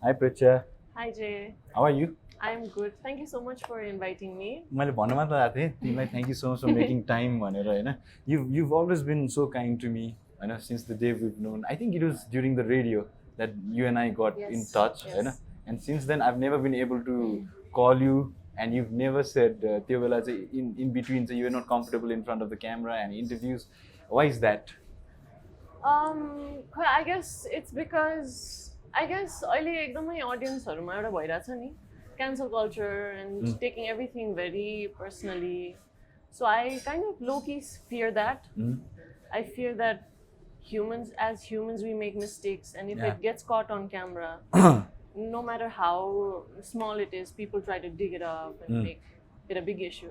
Hi Prechya. Hi Jay. How are you? I'm good. Thank you so much for inviting me. मैले भन्न मात्र आएको थिएँ तिमीलाई thank you so much for making time भनेर होइन you've always been so kind to me होइन since the day we've known. I think it was during the radio that you and I got in touch होइन and since then I've never been able to call you and you've never said त्यो बेला चाहिँ in between चाहिँ you're not comfortable in front of the camera and interviews. Why is that? I guess it's because अहिले एकदमै audience-हरुमा एउटा भइराछ नि cancel culture and taking everything very personally. So I kind of low-key fear that. I fear that as humans we make mistakes, and if it gets caught on camera, no matter how small it is, people try to dig it up and make it a big issue.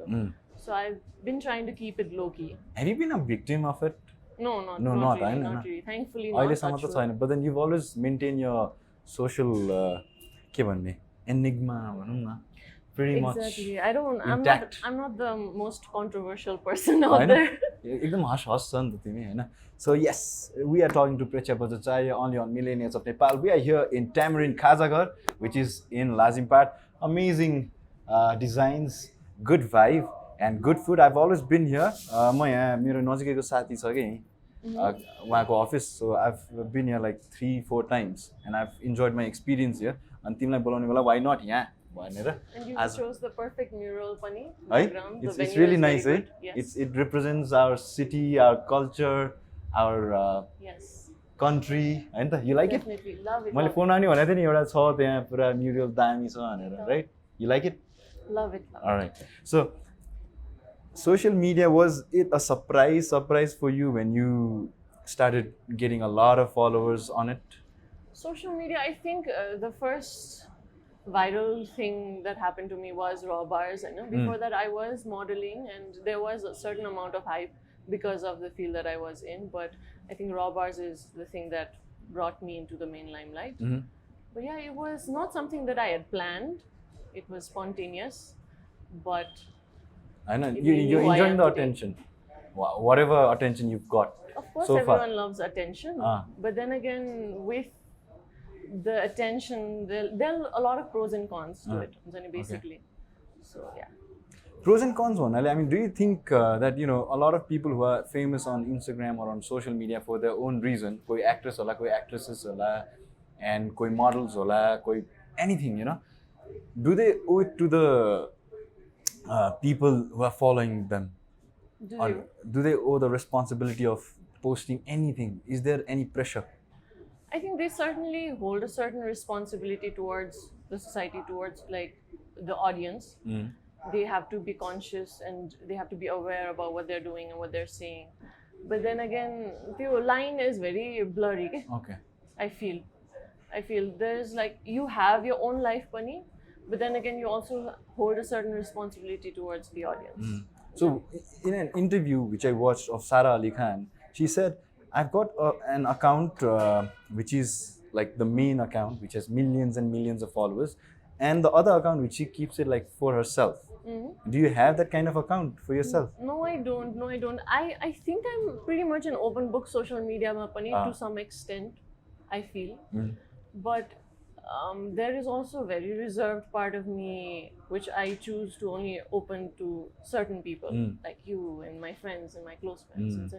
So I've been trying to keep it low-key. Have you been a victim of it? No, not really. Thankfully not. But then you've always maintained your social enigma, pretty much intact. I'm not the most controversial person out there. एकदम हस छ नि त तिमी हैन. So yes, we are talking to Prechya Bajracharya only on Millennials of Nepal. We are here in Tamarind, Khajaghar, which is in LAZIMPAT. Amazing designs, good vibe and good food. I've always been here. म यहाँ मेरो नजिकैको साथी छ के उहाँको office. So I've been here like 3-4 times and I've enjoyed my experience here. अनि तिमीलाई बोलाउने बेला why not यहाँ भनेर. And you chose the perfect mural pani background. It's really nice, eh? Yes. It represents our city, our culture, our country. हैन त? You like it? Definitely love it. मैले phone आउने भनेको थिएँ नि एउटा छ त्यहाँ पुरा म्युरल दामी छ भनेर, right? You like it? Love it. All right. So social media, was it a surprise for you when you started getting a lot of followers on it? Social media, I think the first viral thing that happened to me was raw bars. Before that I was modeling and there was a certain amount of hype because of the field that I was in, but I think raw bars is the thing that brought me into the main limelight. But yeah, it was not something that I had planned. It was spontaneous, but I know you're enjoying the attention, whatever attention you've got. Of course, so everyone far loves attention, but then again, with the attention, there are a lot of pros and cons to it, basically. So yeah. Pros and cons one. I mean, do you think that a lot of people who are famous on Instagram or on social media for their own reason, koi actress hola, koi actresses hola, and koi models hola, koi anything, do they owe it to the people who are following them? Do they owe the responsibility of posting anything? Is there any pressure? I think they certainly hold a certain responsibility towards the society, towards like the audience. They have to be conscious and they have to be aware about what they're doing and what they're saying. But then again, the line is very blurry. Okay. I feel there's like, you have your own life, Pani, but then again, you also hold a certain responsibility towards the audience. So in an interview which I watched of Sara Ali Khan, she said, I've got an account which is like the main account, which has millions and millions of followers, and the other account which she keeps it like for herself. Do you have that kind of account for yourself? No, I don't. I think I'm pretty much an open book social media mapani to some extent, I feel. But there is also a very reserved part of me which I choose to only open to certain people, like you and my friends and my close friends.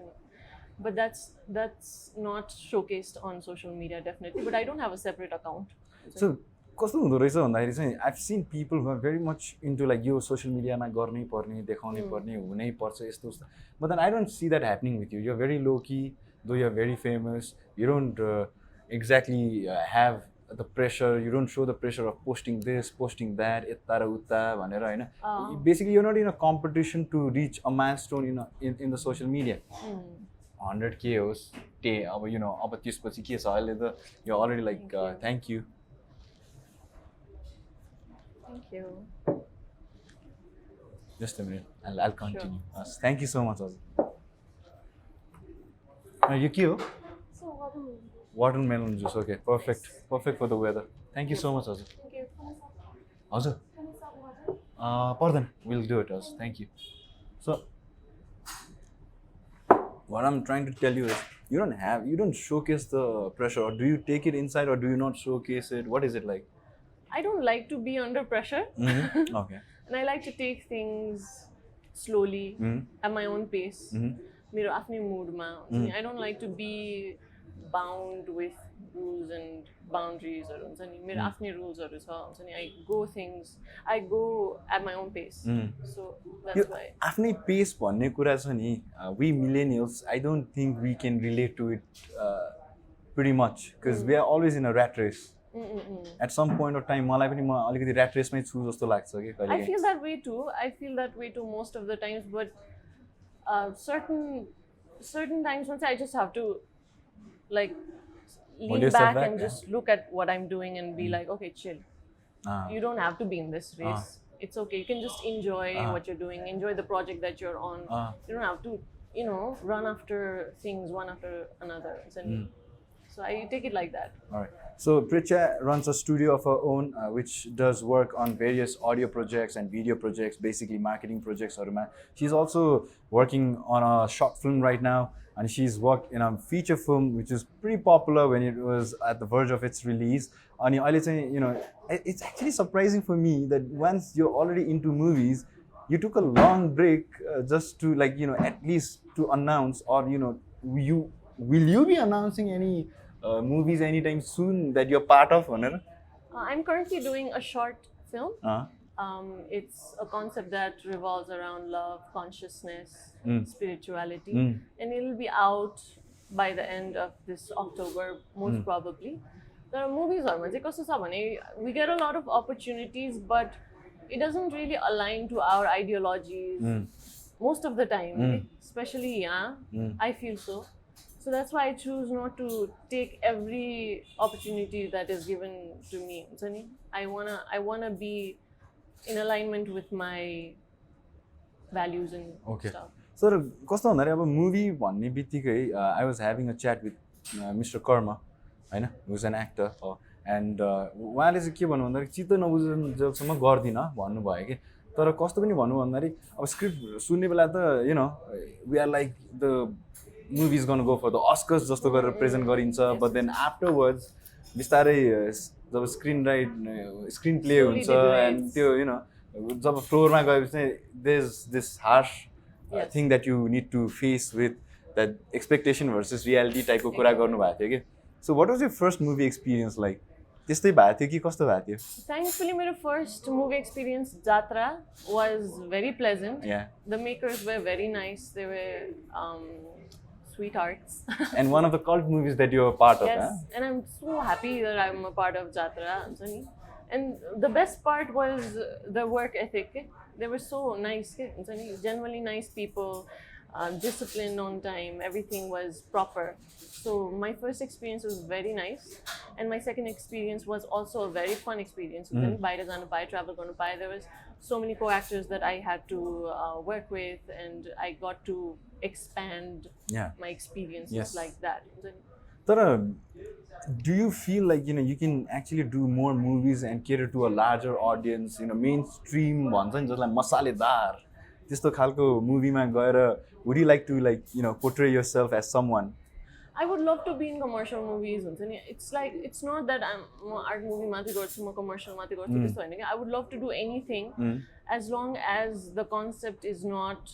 But that's not showcased on social media, definitely. But I don't have a separate account. So कस्तो हुँदो रहेछ भन्दाखेरि चाहिँ I've seen people who are very much into like yo social media मा गर्नै पर्ने, देखाउनै पर्ने, हुनै पर्छ यस्तो उस्तो. But then I don't see that happening with you. You're very low key, though you're very famous. You don't exactly have the pressure. You don't show the pressure of posting this, posting that, यता र उता भनेर हैन. Basically, you're not in a competition to reach a milestone in the social media. 100K होस्, अब अब त्यसपछि के छ अहिले त you're already like thank you. Thank you. Just a minute. I'll continue. Sure. Thank you so much. You cute? Watermelon juice. Okay, perfect. Perfect for the weather. Thank you so much. Thank you. How's Pardon, we'll do it, us. Thank you. So, what I'm trying to tell you is, you don't showcase the pressure, or do you take it inside, or do you not showcase it? What is it like? I don't like to be under pressure. Okay. And I like to take things slowly, at my own pace. मेरो आफ्नै मुडमा हुन्छ नि. I don't like to be bound with rules and boundaries हरू हुन्छ नि. मेरो आफ्नै रुल्सहरू छ हुन्छ नि. I go at my own pace. So that's why. आफ्नै पेस भन्ने कुरा छ नि, we millennials, I don't think we can relate to it pretty much because we are always in a rat race. At some point of time, मलाई पनि म अलिकति rat race मै छु जस्तो लाग्छ के कहिले. I feel that way too. I feel that way too most of the times, but certain times once I just have to like lean back and just look at what I'm doing and be like, okay, chill. You don't have to be in this race. It's okay. You can just enjoy what you're doing, enjoy the project that you're on. You don't have to, run after things one after another. So I take it like that. All right. So Prechya runs a studio of her own, which does work on various audio projects and video projects, basically marketing projects. She's also working on a short film right now, and she's worked in a feature film, which is pretty popular when it was at the verge of its release. And it's actually surprising for me that once you're already into movies, you took a long break just to at least to announce, or will you be announcing any movies anytime soon that you're part of, Honor? I'm currently doing a short film. It's a concept that revolves around love, consciousness, spirituality, and it'll be out by the end of this October, most probably. There are movies we get a lot of opportunities, but it doesn't really align to our ideologies most of the time, especially I feel so. So that's why I choose not to take every opportunity that is given to me. I wanna be in alignment with my values and stuff. So, कस्तो भन्दाखेरि अब movie भन्ने बित्तिकै I was having a chat with Mr. Karma, Hahn, who's an actor, and उहाँले चाहिँ के भन्नु भन्दाखेरि चित्त नबुझेसम्म गर्दिन भन्नुभयो के. तर कस्तो पनि भन्नु भन्दाखेरि अब स्क्रिप्ट सुन्ने बेला त we are like the movie is going to go for the Oscars जस्तो गरेर प्रेजेन्ट गरिन्छ, but then afterwards बिस्तारै जब स्क्रिन प्ले हुन्छ and त्यो जब फ्लोरमा गएपछि चाहिँ there's this harsh thing that you need to face with that expectation versus reality type को कुरा गर्नु भएको थियो के. So what was your first movie experience like? त्यस्तै भएको थियो कि कस्तो भएको थियो? Thankfully my first movie experience Jatra was very pleasant. The makers were very nice. They were sweethearts. And one of the cult movies that you're a part of. Yes, and I'm so happy that I'm a part of Jatra. And the best part was the work ethic. They were so nice, genuinely nice people, disciplined on time, everything was proper. So my first experience was very nice, and my second experience was also a very fun experience. Travel there was so many co-actors that I had to work with, and I got to expand my experiences like that. But do you feel like you can actually do more movies and cater to a larger audience, mainstream ones, and just like masaledar त्यस्तो खालको मुभीमा गएर would you like to portray yourself as someone? I would love to be in commercial movies. It's like, it's not that I'm art movie माथि गर्छु म commercial माथि गर्छु त्यस्तो हैन के. I would love to do anything as long as the concept is not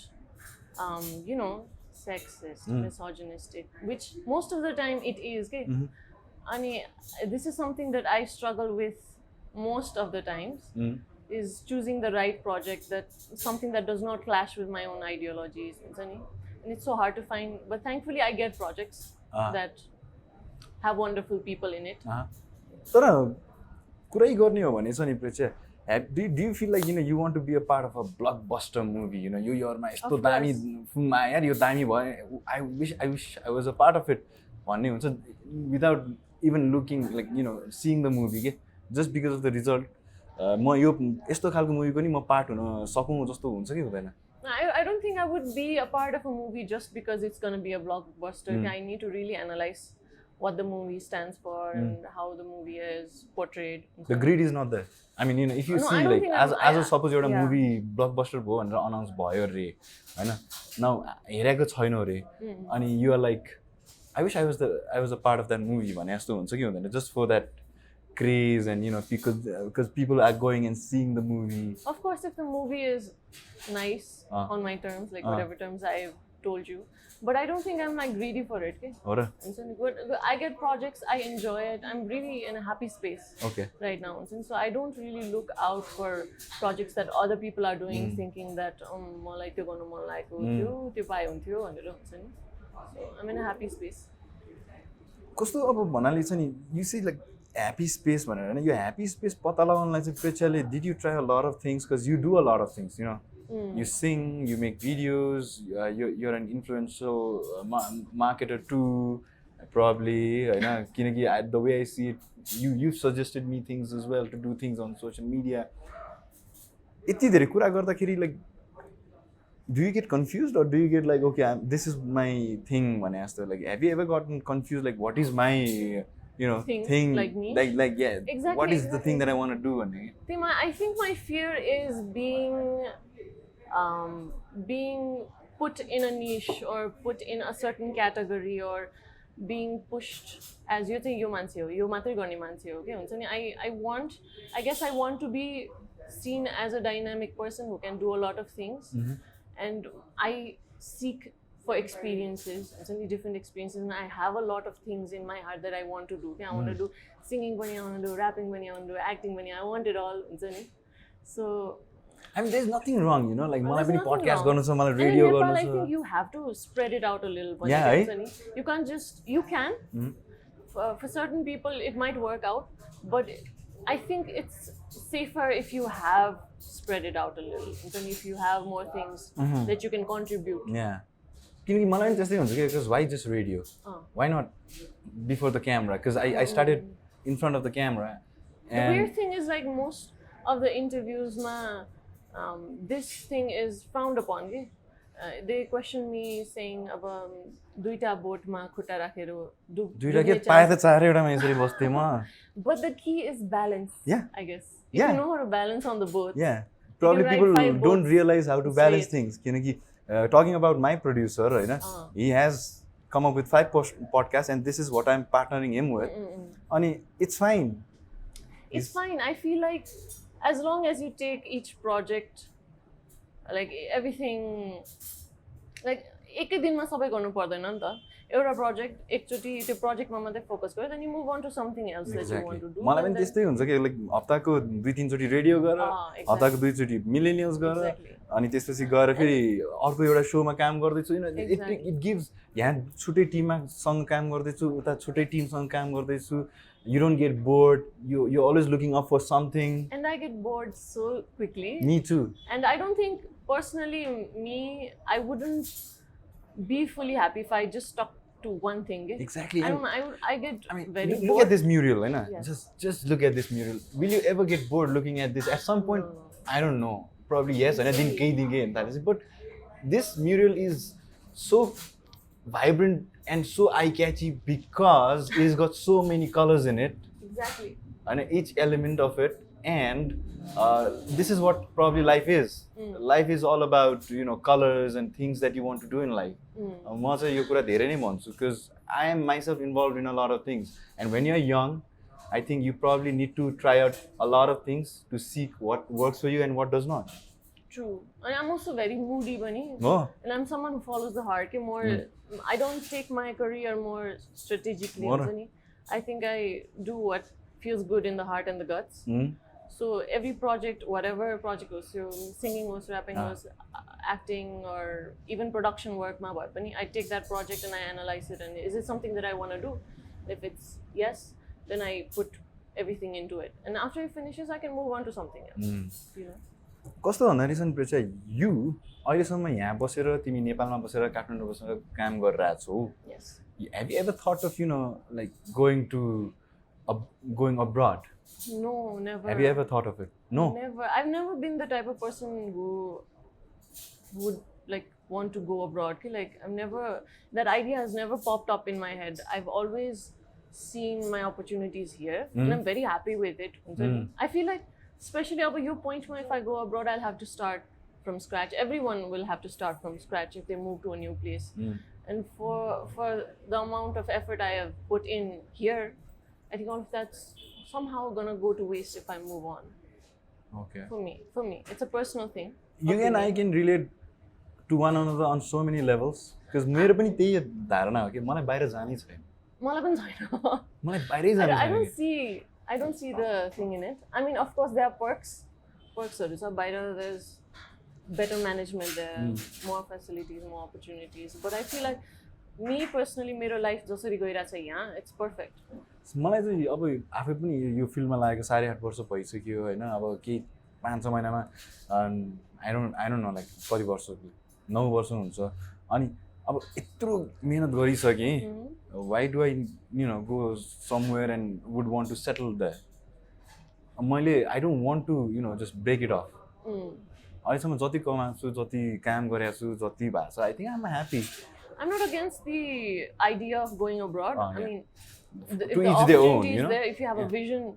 sexist, misogynistic, which most of the time it is. This is something that I struggle with most of the times, is choosing the right project, something that does not clash with my own ideologies. And it's so hard to find, but thankfully I get projects that have wonderful people in it. तर कुरै गर्ने हो भने चाहिँ नि Prechya, do you feel like you want to be a part of a blockbuster movie? यो यरमा यस्तो दामी फिल्ममा यार यो दामी भयो, I wish I was a part of it भन्ने हुन्छ without even looking seeing the movie just because of the result. म यो यस्तो खालको मुभीको नि म पार्ट हुन सकौँ जस्तो हुन्छ कि हुँदैन? I don't think I would be a part of a movie just because it's going to be a blockbuster. I need to really analyze what the movie stands for and how the movie is portrayed. The greed is not there. I mean, if you No, see I don't like think as a suppose एउटा yeah. movie blockbuster भयो भनेर announce भयो रे हैन now हेरेको छैन रे अनि you are like I wish I was a part of that movie भने जस्तो हुन्छ कि हुँदैन just for that craze and because people are going and seeing the movie. Of course, if the movie is nice on my terms, like whatever terms I've told you, but I don't think I'm like greedy for it. Okay? Or And so I get projects, I enjoy it. I'm really in a happy space right now. And so I don't really look out for projects that other people are doing, thinking that मलाई त्यो गर्नु मन लागेको थियो त्यो पाए हुन्थ्यो भनेर हुन्छ नि. So I'm in a happy space. कस्तो अब भन्नाले छ नि you see like happy space भनेर हैन यो happy space पत्ता लगाउनलाई चाहिँ प्रेक्षाले did you try a lot of things because you do a lot of things you sing, you make videos, you're an influential marketer too, probably. Kinagi, the way I see it, you've suggested me things as well to do things on social media. यति धेरै कुरा गर्दाखेरि like, do you get confused or do you get like, okay, this is my thing भने जस्तो like, have you ever gotten confused like, what is my thing like me? Like yeah, exactly, what is the thing that I want to do? I think my fear is being put in a niche or put in a certain category or being pushed as you think you matrai गर्ने मान्छे हो के हुन्छ नि I guess I want to be seen as a dynamic person who can do a lot of things and I seek for experiences and different experiences and I have a lot of things in my heart that I want to do. I want to do singing pani, I want to do rapping pani, I want to do acting pani, I want it all. So I mean, there's nothing wrong, like मलाई पनि podcast गर्नु छ मलाई radio गर्नु छ. I think you have to spread it out a little bit. Yeah, right? You can't just you can for certain people it might work out, but I think it's safer if you have spread it out a little than if you have more things that you can contribute. Yeah. किनकि मलाई पनि त्यस्तै हुन्छ के because why just radio? Why not before the camera? Because I started in front of the camera. And the weird thing is like most of the interviews this thing is frowned upon. They question me saying अब दुईटा बोटमा खुट्टा राखेर दुईटा के पाए त चार एउटामा यसरी बस्थे म. But the key is balance. Yeah. I guess. If you know how to balance on the boat. Yeah. Probably people don't realize how to balance things. किनकि talking about my producer, he has come up with 5 podcasts and this is what I'm partnering him with. And it's fine. It's fine. I feel like as long as you take each project, like everything, like एकै दिनमा सबै गर्नु पर्दैन नि त. एउटा project एकचोटी त्यो प्रोजेक्टमा मात्रै फोकस गर्यो then you move on to something else that you want to do. मलाई पनि त्यस्तै हुन्छ कि लाइक हप्ताको 2-3 चोटी रेडियो गर, हप्ताको 2 चोटी मिलेनियल्स गर, अनि त्यसपछि गएर फेरि अर्को एउटा शोमा काम गर्दै छु. It gives यहाँ छुट्टै टिममा सँग काम गर्दै छु, उता छुट्टै टिमसँग काम गर्दै छु. You don't get bored. You're always looking up for something. And I get bored so quickly. Me too. And I don't think personally I wouldn't be fully happy if I just stuck to one thing. Exactly. I get very bored. Look at this mural, just look at this mural. Will you ever get bored looking at this? At some point, no. I don't know. Probably yes. And I think but this mural is so vibrant and so eye-catchy because it's got so many colors in it. Exactly. And each element of it. And this is what probably life is. Life is all about colors and things that you want to do in life. म चाहिँ यो कुरा धेरै नै भन्छु because I am myself involved in a lot of things. And when you're young, I think you probably need to try out a lot of things to see what works for you and what does not. True. And I'm also very moody, Bunny. Oh. And I'm someone who follows the heart. More, I don't take my career more strategically. Bunny. I think I do what feels good in the heart and the guts. So every project, whatever project was, singing was, rapping was, acting, or even production work, I take that project and I analyze it. And is it something that I want to do? If it's yes, then I put everything into it. And after it finishes, I can move on to something else. कस्तो भन्दाखेरि चाहिँ प्रेक्षा यु अहिलेसम्म यहाँ बसेर तिमी नेपालमा बसेर काठमाडौँ बसेर काम गरिरहेछौ. Yes. Have you ever thought of like going abroad? No, never. Have you ever thought of it? No. Never. I've never been the type of person who would like want to go abroad. Like I've never. That idea has never popped up in my head. I've always seen my opportunities here, and I'm very happy with it. I feel like, especially over your point, if I go abroad, I'll have to start from scratch. Everyone will have to start from scratch if they move to a new place. And for the amount of effort I have put in here, I think all of that's somehow gonna go to waste if I move on. Okay. For me, it's a personal thing. You and I can relate to one another on so many levels. Because मेरो पनि त्यही धारणा हो कि मलाई बाहिर जानै छैन. मलाई पनि छैन. मलाई बाहिरै जानै छैन. I don't see the thing in it. I mean, of course, there are perks. Perksहरू छ बाहिर. There's better management there, more facilities, more opportunities. But I feel like me personally, मेरो life जसरी गइरहेछ यहाँ, it's perfect. मलाई चाहिँ अब आफै पनि यो फिल्डमा लागेको 8.5 वर्ष भइसक्यो हैन. अब केही 5-6 महिनामा I don't know like कति वर्ष 9 वर्ष हुन्छ. अनि अब यत्रो मेहनत गरिसकेँ. Why do I go somewhere and would want to settle there? I don't want to just break it off. अहिलेसम्म जति कमाएको छु, जति काम गरेको छु, जति भएको छ, I think I'm happy. I'm not against the idea of going abroad. I mean, if the opportunity is there, if you have a vision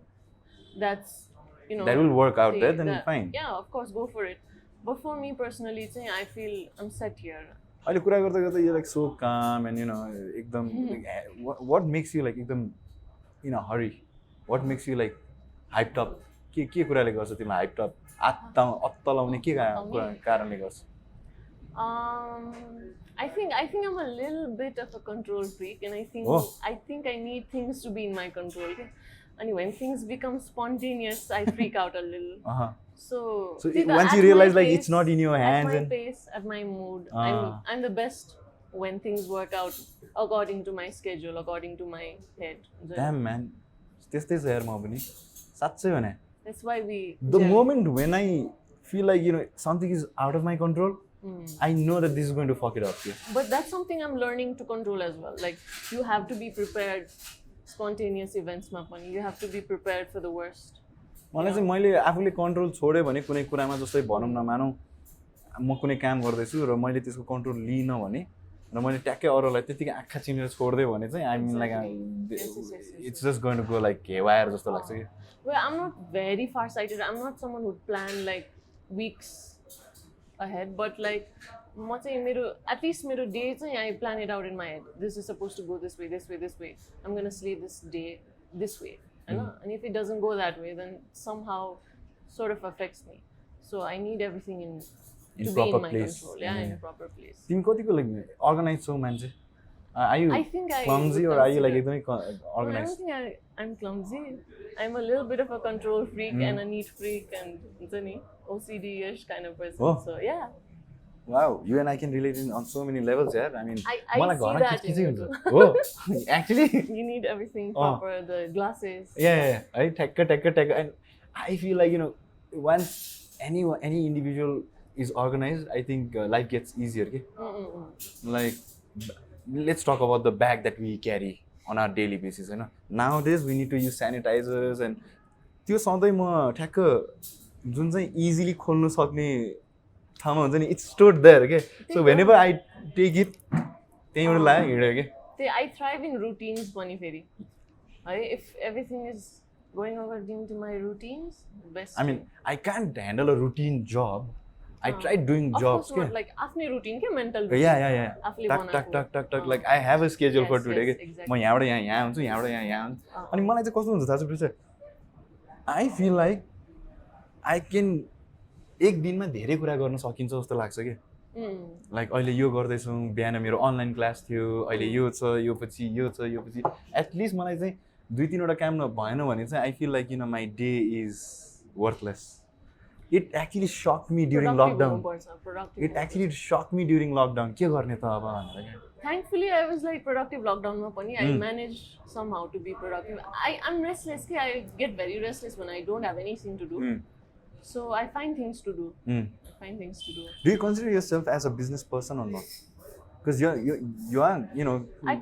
that's, that will work out there, then fine. Yeah, of course, go for it. But for me personally, I feel I'm set here. अहिले कुरा गर्दा गर्दा you're like so calm and एकदम what makes you like एकदम in a hurry? What makes you like hyped up? के कुराले गर्छ तिमीलाई hyped up? अत्तलाउने के कारणले गर्छ? I think I'm a little bit of a control freak, and I think I need things to be in my control. Okay? And when things become spontaneous, I freak out a little. So once you realize like it's not in your hands, at my pace, at my mood, I'm the best when things work out according to my schedule, according to my head. Damn man, त्यस्तै छ यार म पनि साच्चै भने. That's why the moment when I feel like something is out of my control, I know that this is going to fuck it up. Yeah. But that's something I'm learning to control as well. Like you have to be prepared. Spontaneous events ma pani, you have to be prepared for the worst. मलाई चाहिँ मैले आफूले control छोडे भने कुनै कुरामा जस्तै भनौं न मानौ म कुनै काम गर्दै छु र मैले त्यसको कन्ट्रोल लिइन भने र मैले ट्याक्कै अरूलाई त्यतिकै आँखा चिनेर छोड्दै भने चाहिँ I mean like it's just going to go like haywire जस्तो लाग्छ के. Well, I'm not very far-sighted. I'm not someone who plan like weeks ahead, but like at least मेरो day चाहिँ I plan it out in my head. This is supposed to go this way, this way, this way. I'm going to sleep this day this way. And if it doesn't go that way, then somehow sort of affects me. So I need everything to be in my control. Yeah, in a proper place. तिमी कतिको like organized छौ मान्छे? Are you clumsy or are you like एकदमै organized? I don't think I'm clumsy. I'm a little bit of a control freak and a neat freak and OCD-ish kind of person. So yeah. Wow, you and I can relate on so many levels, yeah. I mean, I see that in you. Oh, actually, you need everything proper. The glasses. Yeah. I take, and I feel like once any individual is organized, I think life gets easier. Okay? Like, let's talk about the bag that we carry on our daily basis. Nowadays, we need to use sanitizers and त्यो सधैँ म ठ्याक्क जुन चाहिँ easily खोल्न सक्ने ठाउँमा हुन्छ नि, it's stored there. Okay, so whenever I take it, त्यहीँबाट लायो हिँड्यो के. I thrive in routines पनि फेरि. If everything is going according to my routines, best. I mean, I can't handle a routine job. I tried doing jobs. Of course, like आफ्नै routine के mental routine. Yeah. आफूले Tuck. Like I have a schedule for today. Exactly. म यहाँबाट यहाँ हुन्छु, यहाँबाट यहाँ हुन्छु. अनि मलाई चाहिँ कस्तो हुन्छ थाहा छ प्रिय? I feel like I can एक दिनमा धेरै कुरा गर्न सकिन्छ जस्तो लाग्छ के. Like अहिले यो गर्दैछौँ, बिहान मेरो अनलाइन क्लास थियो, अहिले यो छ, यो पछि at least मलाई चाहिँ 2-3 वटा काम भएन भने चाहिँ I feel like my day is worthless. It actually shocked me during lockdown. It actually shocked me during lockdown. के गर्ने त अब भनेर. Thankfully, I was like productive lockdown ma pani. I managed somehow to be productive. I'm restless. I get very restless when I don't have anything to do. So I find things to do. Do you consider yourself as a business person or not? Because you are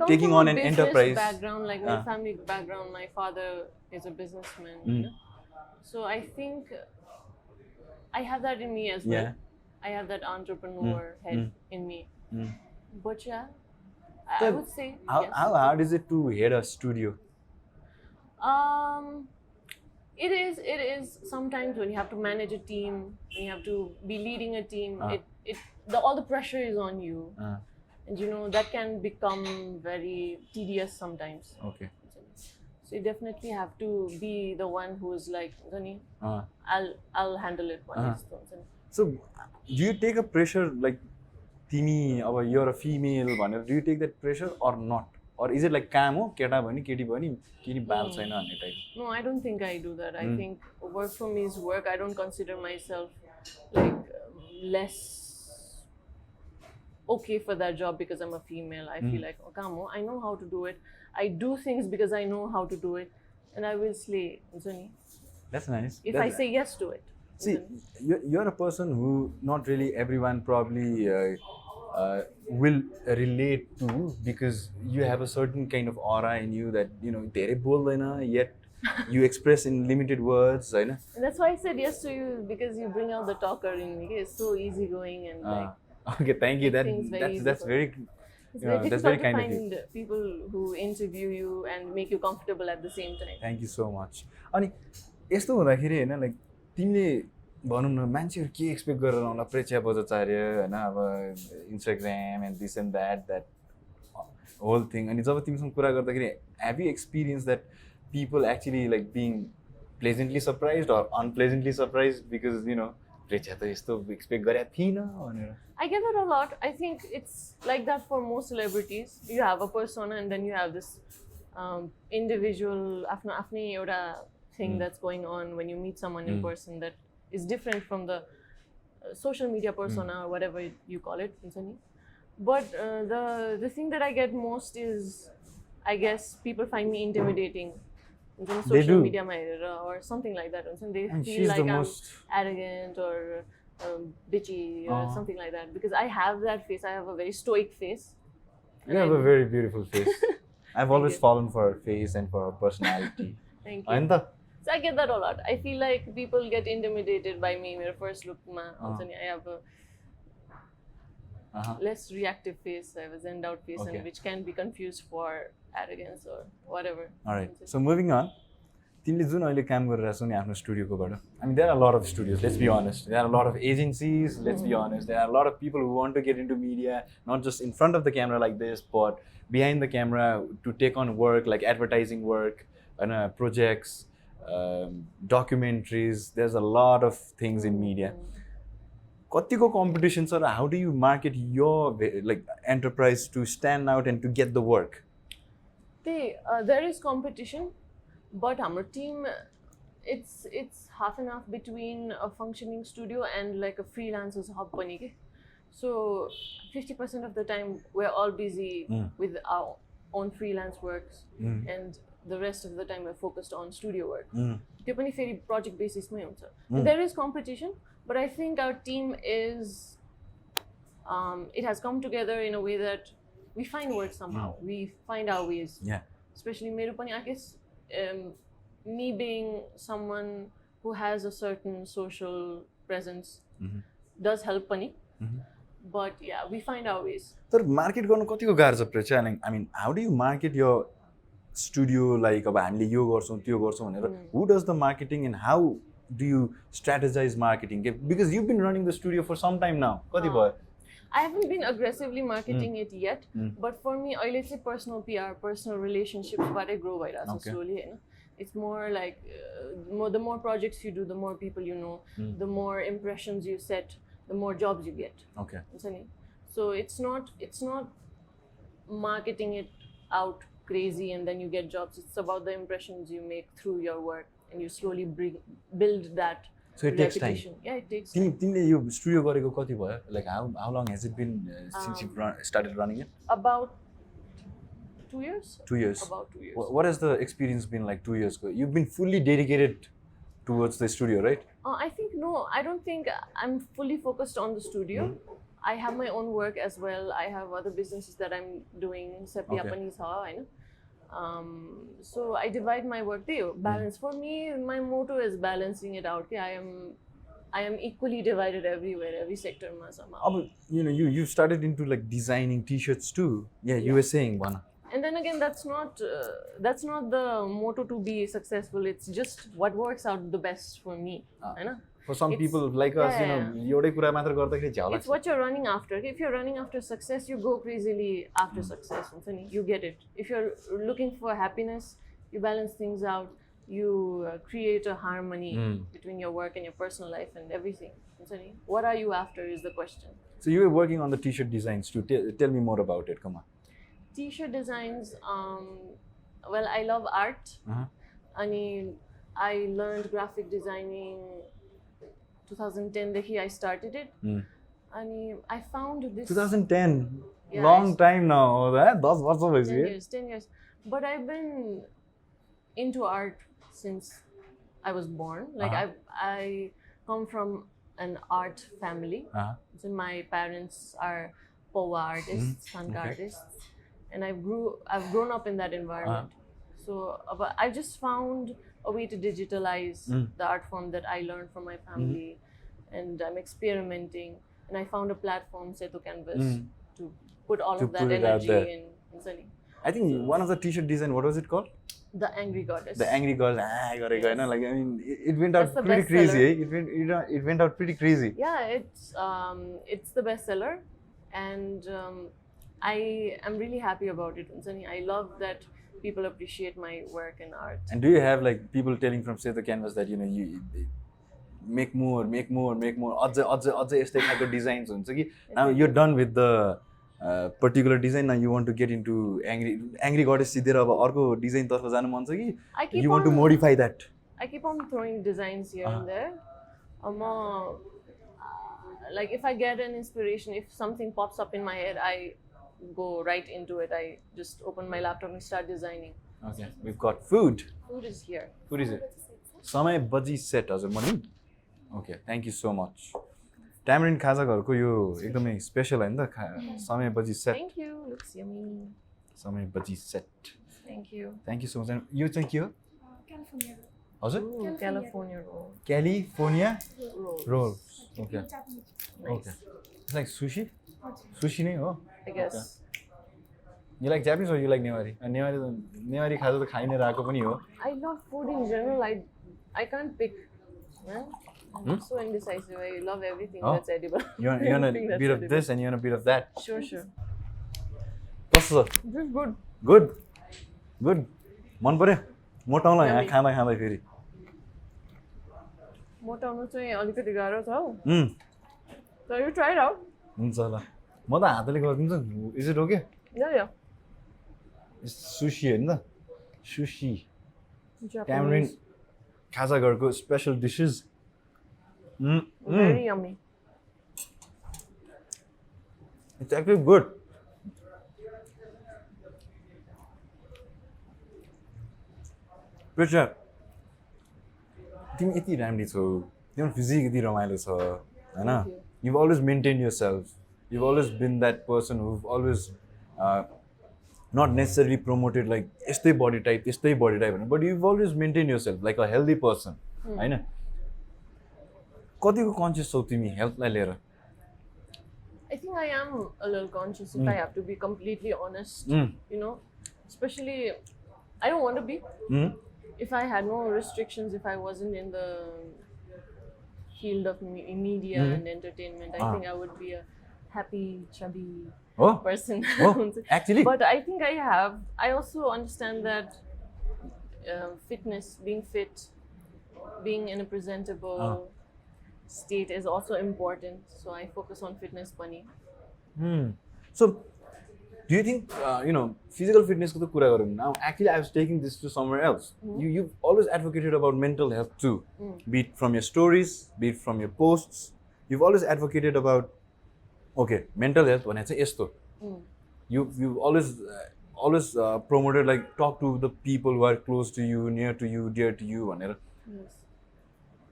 taking on an enterprise. Background, like my family background. My father is a businessman. So I think I have that in me as well. I have that entrepreneur head in me. But yeah, I would say. How hard is it to head a studio? It is sometimes when you have to manage a team, when you have to be leading a team, all the pressure is on you. And you know, that can become very tedious sometimes. Okay. So you definitely have to be the one who is like, Zani, I'll handle it one day. So do you take a pressure like Timi, or you're a female, do you take that pressure or not? Or is it like काम हो केटा भयो नि केटी भयो नि किन बाल छैन भन्ने type? No, I don't think I do that. I think work for me is work. I don't consider myself like less okay for that job because I'm a female. I feel like, oh, come on, I know how to do it. I do things because I know how to do it, and I will slay. That's nice. If I say yes to it. See, you're a person who not really everyone probably will relate to, because you have a certain kind of aura in you that, you know, धेरै बोल्दैन yet you express in limited words, right? And that's why I said yes to you, because you bring out the talker in me. It's so easygoing and like. Okay, thank you. That's very. It's very difficult to find people who interview you and make you comfortable at the same time. Thank you so much. अनि यस्तो हुँदाखेरि हैन, like तिमीले भनौँ न मान्छेहरू के expect गरेर आउला प्रेच्या बजाचार्य हैन, अब Instagram and this and that whole thing, अनि जब तिमीसँग कुरा गर्दाखेरि have you experience that people actually like being pleasantly surprised or unpleasantly surprised because you know प्रेच्या त यस्तो एक्सपेक्ट गरेको थिइनँ भनेर? I get that a lot. I think it's like that for most celebrities. You have a persona and then you have this individual afne euta thing that's going on when you meet someone in person that is different from the social media persona or whatever you call it. But the thing that I get most is, I guess, people find me intimidating. Social media or something like that. And they feel like I'm arrogant or bitchy or something like that, because I have that face. I have a very stoic face. You have a very beautiful face. I've always fallen for her face and for her personality. Thank you. So I get that a lot. I feel like people get intimidated by me. My first look, I have a less reactive face. I have a zened out face, and which can be confused for arrogance or whatever. All right. So moving on. तिमीले जुन अहिले काम गरिरहेको छौ नि आफ्नो स्टुडियोकोबाट, I mean, there are a lot of studios, let's be honest. There are a lot of agencies, let's be honest. There are a lot of people who want to get into media, not just in front of the camera like this, but behind the camera to take on work like advertising work, projects, documentaries. There's a lot of things in media. कतिको competition छ र how do you market your like enterprise to stand out and to get the work? There is competition. But our team, it's half and half between a functioning studio and like a freelancer's hub. So 50% of the time we're all busy with our own freelance works, and the rest of the time we're focused on studio work. Project basis. There is competition, but I think our team is, it has come together in a way that we find work somehow. We find our ways. Yeah. Especially I guess. Me being someone who has a certain social presence does help pani. But yeah, we find our ways. तर market गर्नु कतिको गाह्रो छ प्रेक्षा? I mean, how do you market your studio? Like अब हामीले यो गर्छौं त्यो गर्छौं भनेर, who does the marketing and how do you strategize marketing? Because you've been running the studio for some time now. कति भयो? I haven't been aggressively marketing it yet, but for me, let's say personal PR, personal relationships, but I grow slowly. It's more like the more projects you do, the more people you know, the more impressions you set, the more jobs you get. Okay. So it's not marketing it out crazy and then you get jobs. It's about the impressions you make through your work, and you slowly build that. So it takes time. Yeah, it takes time. तिमीले यो studio गरेको कति भयो? Like how long has it been since you've started running it? About 2 years. 2 years. About 2 years. What has the experience been like 2 years ago? You've been fully dedicated towards the studio, right? I think no. I don't think I'm fully focused on the studio. I have my own work as well. I have other businesses that I'm doing. So I divide my work there. Balance. For me, my motto is balancing it out. I am equally divided everywhere, every sector somehow. You know, you started into like designing t-shirts too. Yeah, you were saying, Bana. And And then again, that's not the motto to be successful. It's just what works out the best for me. Right? For some people like us, you know, एउटै कुरा मात्र गर्दाखेरि झ्याउ लाग्छ. It's what you're running after. If you're running after success, you go crazily after success. You get it. If you're looking for happiness, you balance things out. You create a harmony between your work and your personal life and everything. What are you after is the question. So you were working on the t-shirt designs too. Tell me more about it. Come on. T-shirt designs. Well, I love art. I learned graphic designing 2010 dekhi I started it. And I found this 2010 long time now. That's 10 years. But I've been into art since I was born. Like I come from an art family. So my parents are Powa artists, Sanka artists, and I've grown up in that environment. So I just found a way to digitalize the art form that I learned from my family, and I'm experimenting. And I found a platform, Seto Canvas, to put all of that energy in. I think one of the t-shirt design, what was it called? The Angry Goddess. The Angry Goddess. Yes. Like, I mean, it went out pretty crazy. Eh? It went out pretty crazy. Yeah, it's the bestseller, and I am really happy about it. I love that people appreciate my work and art. And do you have like people telling from Seto Canvas that, you know, you make more? अझै यस्तै खालको designs हुन्छ कि now you're done with the particular design, now you want to get into angry goddess सिधेर अब अर्को design तर्फ जानु मन छ कि you want to modify that? I keep on throwing designs here and there. Like if I get an inspiration, if something pops up in my head, I go right into it. I just open my laptop and start designing. Okay, we've got food. Food is here. Food is it? Samay Baji set हजुर morning. Okay, thank you so much. Tamarind Khajaghar यो एकदमै special हैन त समय बजी set. Thank you. Looks yummy. समय बजी set. Thank you. Thank you so much. यो चाहिँ के हो? California. हजुर? California roll. California roll. Okay. Nice. Okay. It's like sushi? Sushi नै हो? I guess. You like Japanese or you like Newari? Newari खाजा त खाइ नै रहेको पनि हो. I love food in general. I can't pick. Man. I'm so indecisive. I love everything that's edible. You want a bit of this and you want a bit of that? Sure. कस्तो छ? This is good. Good. मन पर्यो? मोटाउला यहाँ खाँदा फेरि. मोटाउनु चाहिँ अलिकति गाह्रो छ हौ. So you try it out. हुन्छ ल. म त हातले गरिदिन्छु. Is it okay? Yeah. Sushi हैन त? Sushi. Japanese. Tamarind Khajaghar special dishes. Very yummy. It's actually good. Prechya, तिमी यति राम्री छौ. तिम्रो फिजिक यति रमाइलो छ, हैन? You've always maintained yourself. You've always been that person who've always not necessarily promoted like यस्तै body type, but you've always maintained yourself like a healthy person, हैन? कतिको conscious छौ तिमी health लाई लिएर? I think I am a little conscious if I have to be completely honest. You know, especially I don't want to be. If I had no restrictions, if I wasn't in the field of media and entertainment, I think I would be a happy, chubby person. Actually? But I think I have. I also understand that fitness, being fit, being in a presentable state is also important. So I focus on fitness bunny. So, do you think, physical fitness ko to kura garum. Now, actually, I was taking this to somewhere else. You've always advocated about mental health too. Be it from your stories, be it from your posts. You've always advocated about, okay, mental health भने चाहिँ यस्तो. You've always promoted like talk to the people who are close to you, near to you, dear to you भनेर.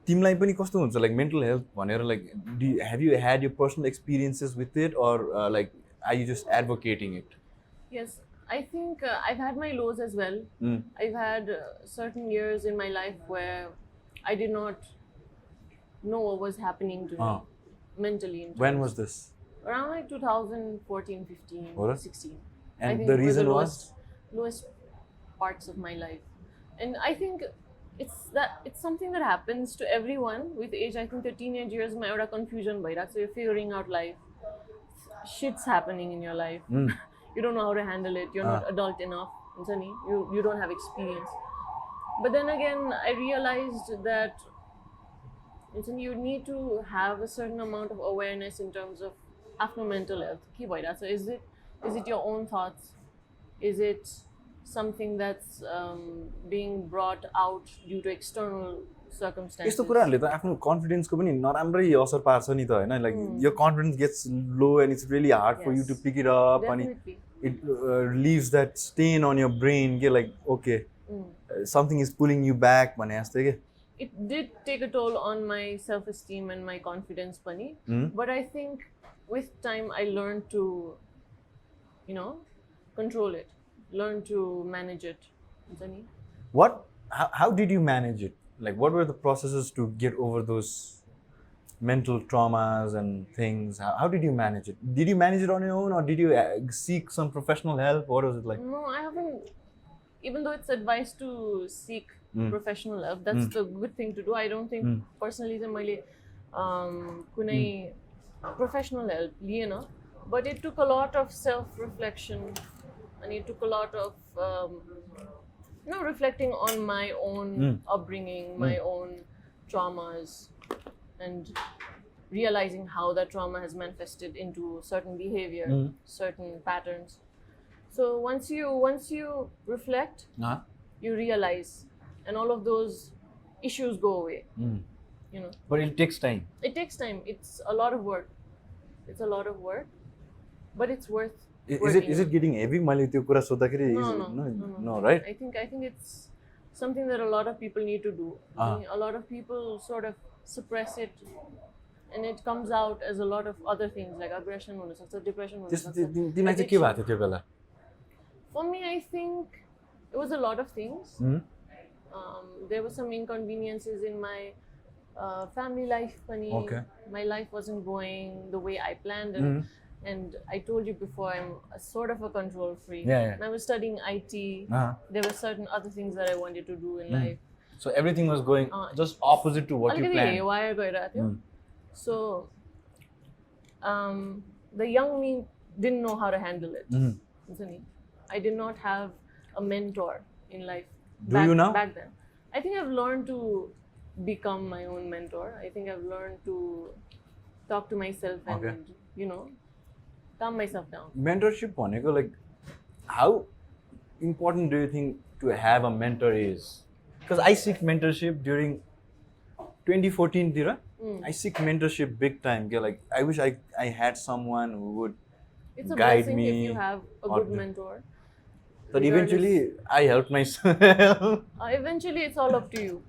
तिमीलाई पनि कस्तो हुन्छ like mental health भनेर like have you had your personal experiences with it or like are you just advocating it? Yes, I think I've had my lows as well. I've had certain years in my life where I did not know what was happening to me mentally. When was this? Around like 2014, 15, 16. And the reason was? lowest parts of my life. And I think it's something that happens to everyone with age. I think the teenage years ma euta confusion bhairako, so you're figuring out life. Shit's happening in your life. You don't know how to handle it. You're not adult enough. You don't have experience. But then again, I realized that you need to have a certain amount of awareness in terms of after mental health. So is it your own thoughts? Is it something that's being brought out due to external circumstances? यस्तो कुराहरुले त आफ्नो कन्फिडेन्सको पनि नराम्रै असर पार्छ नि त हैन like your confidence gets low and it's really hard for you to pick it up and it leaves that stain on your brain get like okay something is pulling you back भने जस्तै के it did take a toll on my self-esteem and my confidence pani but I think with time I learned to control it, learn to manage it. How did you manage it? Like what were the processes to get over those mental traumas and things? How did you manage it? Did you manage it on your own or did you seek some professional help? What was it like? No, I haven't. Even though it's advised to seek professional help, that's the good thing to do. I don't think personally kunai professional help liena, but it took a lot of self-reflection and it took a lot of reflecting on my own upbringing, my own traumas, and realizing how that trauma has manifested into certain behavior, certain patterns. So once you reflect, you realize, and all of those issues go away. But it takes time. It takes time. It's a lot of work. But it's worth. Is it getting heavy? No, right? I think it's something that a lot of people need to do. A lot of people sort of suppress it, and it comes out as a lot of other things like aggression, depression. For me, I think it was a lot of things. There were some inconveniences in my family life. Okay. My life wasn't going the way I planned, and I told you before, I'm a sort of a control freak. Yeah. And I was studying IT. There were certain other things that I wanted to do in life. So everything was going just opposite to what you planned. So the young me didn't know how to handle it. I did not have a mentor in life. Do you now? Back then. I think I've learned to become my own mentor. I think I've learned to talk to myself and, calm myself down. Mentorship, like, how important do you think to have a mentor is? Because I seek mentorship during 2014, I seek mentorship big time. Like, I wish I had someone who would it's a guide blessing me. If you have a good mentor. But eventually, I helped myself. Eventually, it's all up to you.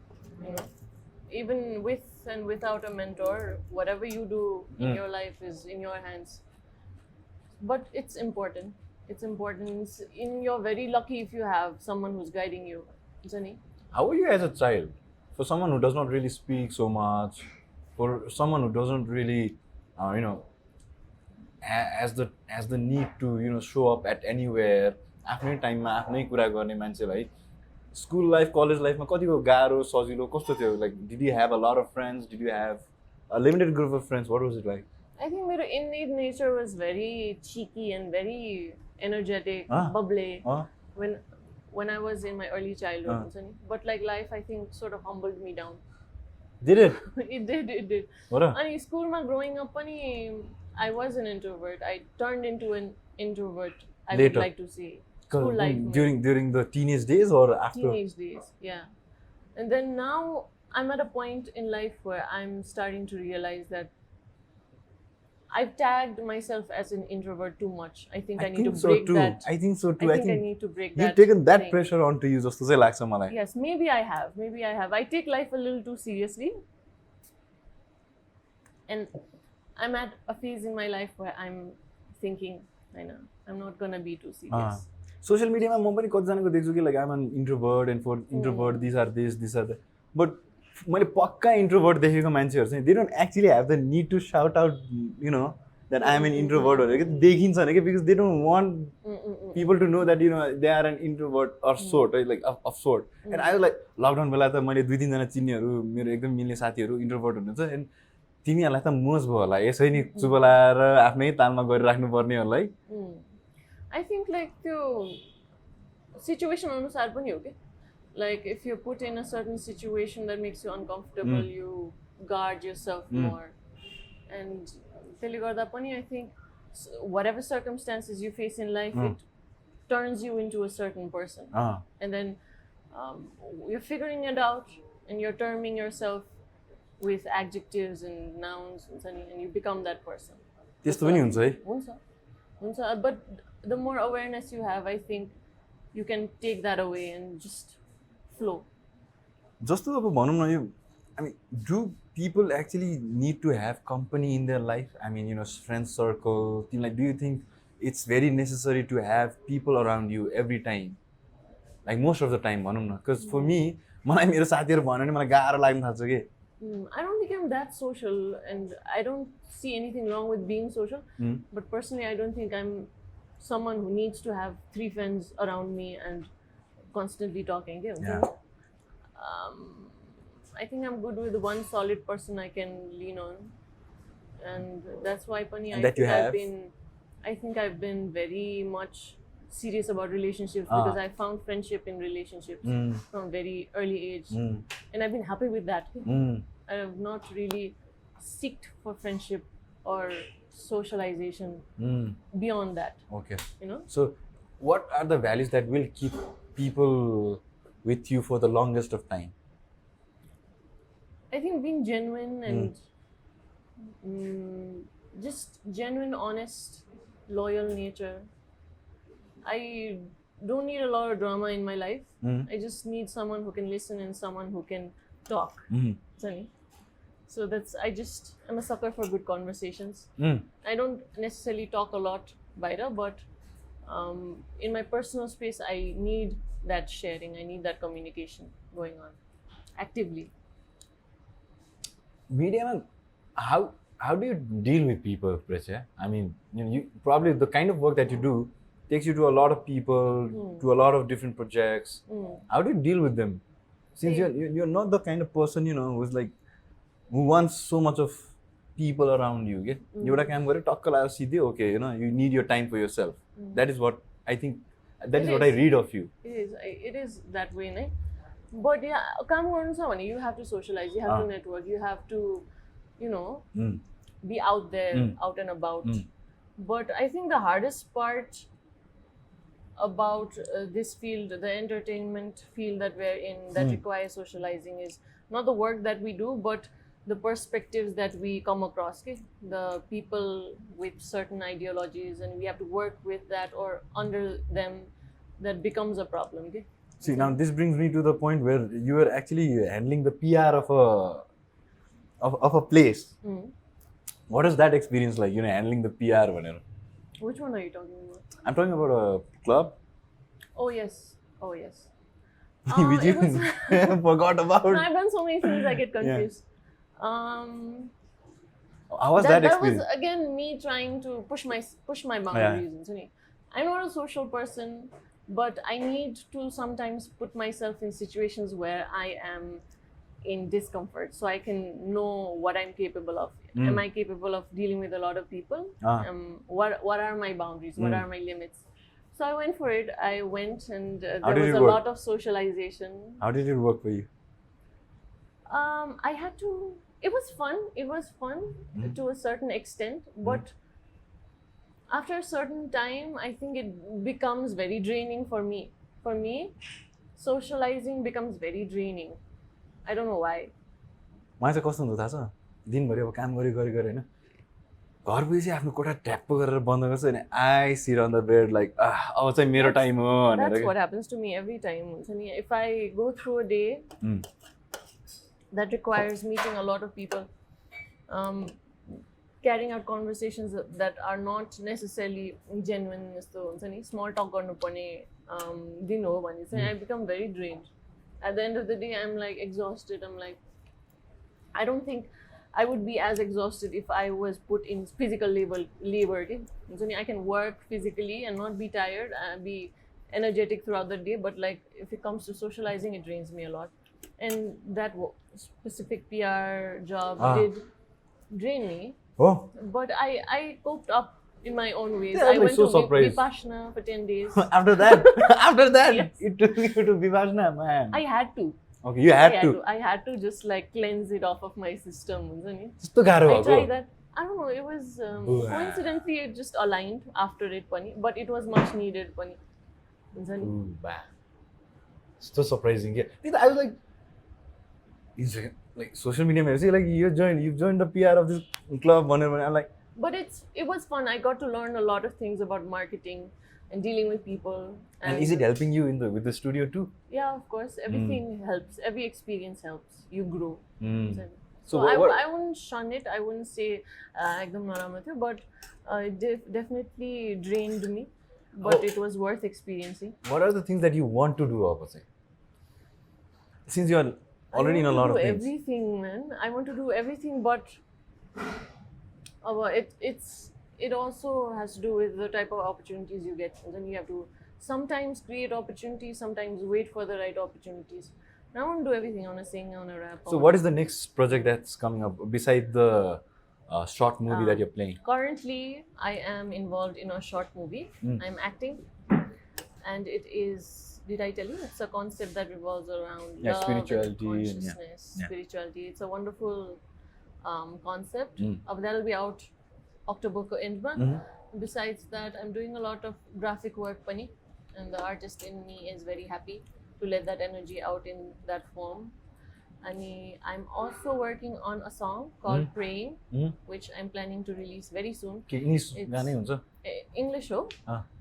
Even with and without a mentor, whatever you do in your life is in your hands. But it's important. It's important. You're very lucky if you have someone who's guiding you. How were you as a child? For someone who does not really speak so much, for someone who doesn't really, has the need to, show up at anywhere. आफ्नै टाइममा आफ्नै कुरा गर्ने मान्छेलाई school life college लाइफमा कतिको गाह्रो सजिलो कस्तो थियो like did you have a lot of friends did you have a limited group of friends what was it like I think my innate nature was very cheeky and very energetic, bubbly when I was in my early childhood. But like life, I think sort of humbled me down. Did it? It did. And school ma growing up, I was an introvert. I turned into an introvert. I would like to say. School life. During the teenage days or after? Teenage days, yeah. And then now I'm at a point in life where I'm starting to realize that I've tagged myself as an introvert too much. I think I need to break that. I think so too. I think I need to break that. You've taken that pressure onto you, just to say like someone like. Yes, maybe I have. I take life a little too seriously. And I'm at a phase in my life where I'm thinking, I'm not gonna be too serious. Social media ma म पनि कतिजनाको देख्छु कि like I'm an introvert and for introvert these are that. But मैले पक्का introvert देखेको मान्छेहरु चाहिँ they don't actually have the need to shout out, that I am an introvert भनेर के देखिन्छ भने के because they don't want people to know that you know they are an introvert or sort like of sort and I was like lockdown बेला त मैले 2-3 जना चिन्नेहरु मेरो एकदम मिल्ने साथीहरु introvert हुनुहुन्छ and तिमीहरुलाई त मोज भयो होला यसै नि चुप लाएर आफ्नै तालमा गरि राख्नु पर्ने होला है I think like त्यो situation अनुसार पनि हो के like if you're put in a certain situation that makes you uncomfortable you guard yourself more and त्यसले गर्दा पनि I think whatever circumstances you face in life it turns you into a certain person and then you're figuring it out and you're terming yourself with adjectives and nouns and you become that person. त्यस्तो पनि हुन्छ है हुन्छ but the more awareness you have I think you can take that away and just flow. जस्तो अब भनौं न यो I mean do people actually need to have company in their life? I mean you know friend circle like do you think it's very necessary to have people around you every time like most of the time भनौं न because for me मलाई मेरो साथीहरु भन्यो भने मलाई गाह्रो लाग्न थाल्छ के I don't think I'm that social and I don't see anything wrong with being social but personally I don't think I'm someone who needs to have 3 friends around me and constantly talking. I think I'm good with one solid person I can lean on and that's why Pani I think I've been very much serious about relationships because I found friendship in relationships from very early age and I've been happy with that. I have not really seeked for friendship or socialization beyond that. Okay. You know? So what are the values that will keep people with you for the longest of time? I think being genuine and just genuine, honest, loyal nature. I don't need a lot of drama in my life. I just need someone who can listen and someone who can talk. So I'm a sucker for good conversations. I don't necessarily talk a lot, but in my personal space, I need that sharing. I need that communication going on actively. Media, how do you deal with people, Prechya? I mean, you probably the kind of work that you do takes you to a lot of people, to a lot of different projects. How do you deal with them? Since you're not the kind of person who's like who wants so much of people around you. Okay? You're like I'm going to talk a lot. Okay, you need your time for yourself. That is what I think. That is what I read of you. It is that way, right? But yeah, you have to socialize, you have to network, you have to, be out there, out and about. But I think the hardest part about this field, the entertainment field that we're in, that requires socializing, is not the work that we do, but the perspectives that we come across. Okay? The people with certain ideologies, and we have to work with that or under them, that becomes a problem. Okay? See, now this brings me to the point where you are actually handling the PR of a place. What is that experience like, handling the PR? Which one are you talking about? I'm talking about a club. Oh yes. Which you forgot about. No, I've done so many things I get confused. How was that experience? That was again me trying to push my boundaries. I'm not a social person, but I need to sometimes put myself in situations where I am in discomfort so I can know what I'm capable of. Am I capable of dealing with a lot of people? What are my boundaries? What are my limits? So I went for it. I went and there was a lot of socialization. How did it work for you? I had to. It was fun. It was fun to a certain extent, but after a certain time, I think it becomes very draining for me. For me, socializing becomes very draining. I don't know why. मलाई चाहिँ कस्तो हुन्छ थाहा छ दिनभरि अब काम गरी हैन घर पुगेपछि आफ्नो कोठा ट्याप्प गरेर बन्द गर्छ अनि I sit on the bed like अब चाहिँ मेरो टाइम हो भनेर That's what happens to me every time. If I go through a day that requires meeting a lot of people, carrying out conversations that are not necessarily genuine, small talk garnu parne din ho bhane chai I become very drained. At the end of the day, I'm like exhausted. I'm like, I don't think I would be as exhausted if I was put in physical labor. Okay? So I can work physically and not be tired and be energetic throughout the day. But like if it comes to socializing, it drains me a lot. And that specific PR job did drain me. Oh. But I coped up in my own ways. Yeah, I like went so to surprised. Vipassana for 10 days. After that, Yes. it took you to Vipassana, man. I had to. Okay, you had to. I had to just like cleanse it off of my system. त्यस्तो गाह्रो I भएको? tried that. I don't know. It was coincidentally it just aligned after it, pani. But it was much needed, pani. So surprising. Yeah, I was like social media. Like you've joined the PR of this club. I'm like. But it was fun. I got to learn a lot of things about marketing and dealing with people. And is it helping you with the studio too? Yeah, of course. Everything helps. Every experience helps. You grow. So I wouldn't shun it. I wouldn't say ekdam naramro थियो, but it definitely drained me. But it was worth experiencing. What are the things that you want to do, opposite? Since you are already in a lot of things. Everything, man. I want to do everything, but it also has to do with the type of opportunities you get. And then you have to sometimes create opportunities, sometimes wait for the right opportunities. And I want to do everything. I want to sing, I want to rap. So what is the next project that's coming up besides the short movie that you're playing? Currently, I am involved in a short movie. I'm acting, and it is, did I tell you? It's a concept that revolves around love, spirituality, consciousness, spirituality. It's a wonderful concept. That'll be out October end month. Besides that, I'm doing a lot of graphic work, pani, and the artist in me is very happy to let that energy out in that form. I'm also working on a song called Praying, which I'm planning to release very soon. It's English show,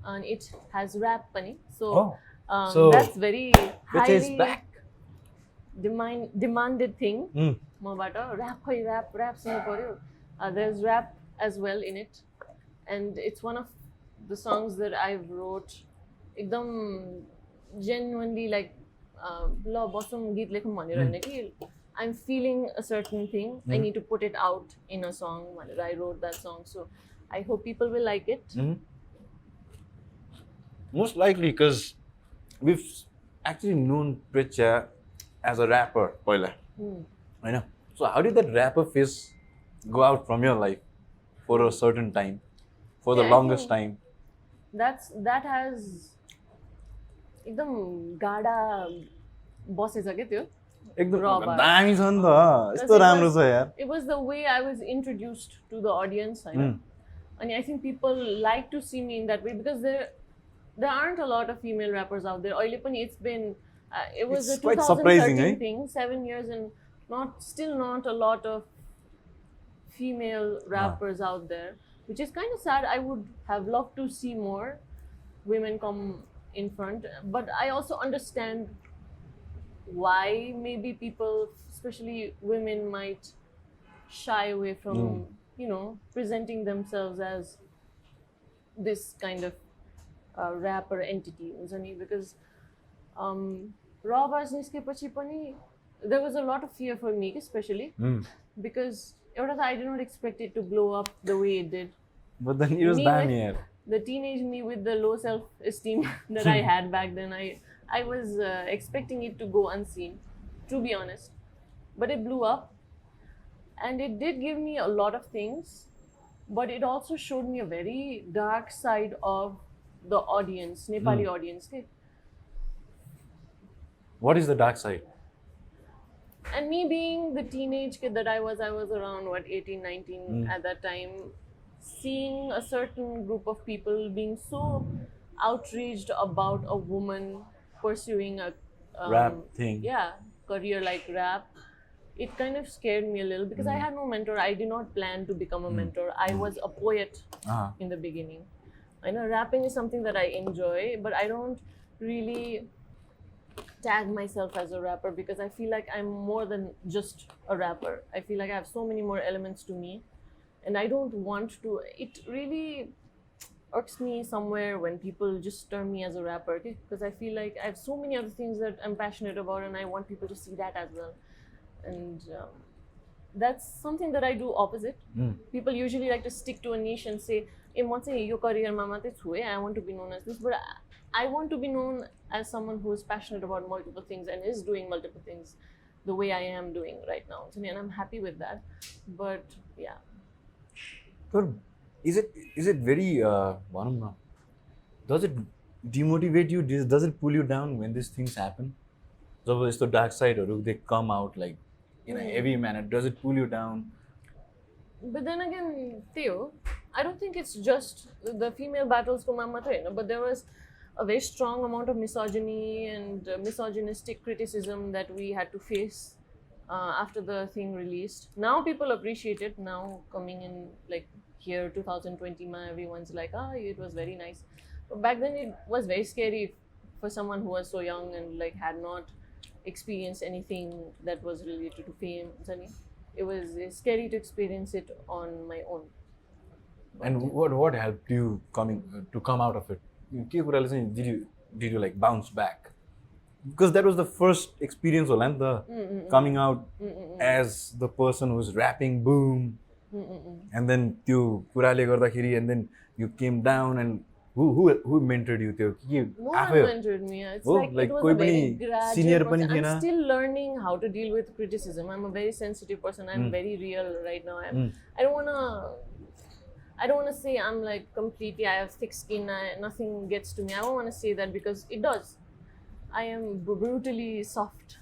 and it has rap, pani. So that's very highly back. demanded thing. Rap sing paryo. There's rap as well in it, and it's one of the songs that I've wrote ekdam genuinely like ल बसौँ गीत लेखौँ भनेर हैन कि I'm feeling a certain thing. I need to put it out in a song. I wrote that song, so I hope people will like it. Most likely, because we've actually known Prechya as a rapper, I know. So how did that rapper phase go out from your life for a certain time, for the longest time? That has एकदम गाडा बसेछ के त्यो एकदम दामी छ नि त यस्तो राम्रो छ यार. It was the way I was introduced to the audience, and I think people like to see me in that way because there aren't a lot of female rappers out there. It's been it was a 2013 thing, 7 years, and still not a lot of female rappers out there, which is kind of sad. I would have loved to see more women come in front, but I also understand why maybe people, especially women, might shy away from presenting themselves as this kind of rapper entity, because raw bars niskeपछि पनि there was a lot of fear for me, especially because I did not expect it to blow up the way it did. But then it was damn. The teenage me with the low self-esteem that I had back then, I was expecting it to go unseen, to be honest. But it blew up, and it did give me a lot of things, but it also showed me a very dark side of the audience, Nepali audience. What is the dark side? And me being the teenage kid that I was around 18, 19 at that time, seeing a certain group of people being so outraged about a woman pursuing a rap thing, career like rap, it kind of scared me a little because I had no mentor. I did not plan to become a mentor. I was a poet in the beginning. I know rapping is something that I enjoy, but I don't really tag myself as a rapper because I feel like I'm more than just a rapper. I feel like I have so many more elements to me. And I don't want to, it really irks me somewhere when people just term me as a rapper, because I feel like I have so many other things that I'm passionate about and I want people to see that as well. And that's something that I do opposite. People usually like to stick to a niche and say, "Hey, म चाहिँ यो career-मा मात्रै छु है, I want to be known as this." But I want to be known as someone who is passionate about multiple things and is doing multiple things the way I am doing right now. And I'm happy with that. But yeah. But is it very भनौँ न, does it demotivate you? Does it pull you down when these things happen? जब यस्तो dark sideहरू they come out like in a heavy manner, does it pull you down? But then again, Theo, I don't think it's just the female battles ko मात्रै हैन, but there was a very strong amount of misogyny and misogynistic criticism that we had to face after the thing released. Now people appreciate it. Now coming in like here 2020, everyone's like, it was very nice. But back then it was very scary for someone who was so young and like had not experienced anything that was related to fame. It was scary to experience it on my own. And what helped you to come out of it? Did you like bounce back? Because that was the first experience coming out as the who's who's rapping boom. And then and then you came down, and who mentored you? No one mentored me. It's like it was a very gradual process. I'm still learning how to deal with criticism. I'm a very sensitive person. I'm very real right now. I don't wanna say I'm like completely, I have thick skin, nothing gets to me. I don't wanna say that because it does. I am brutally soft.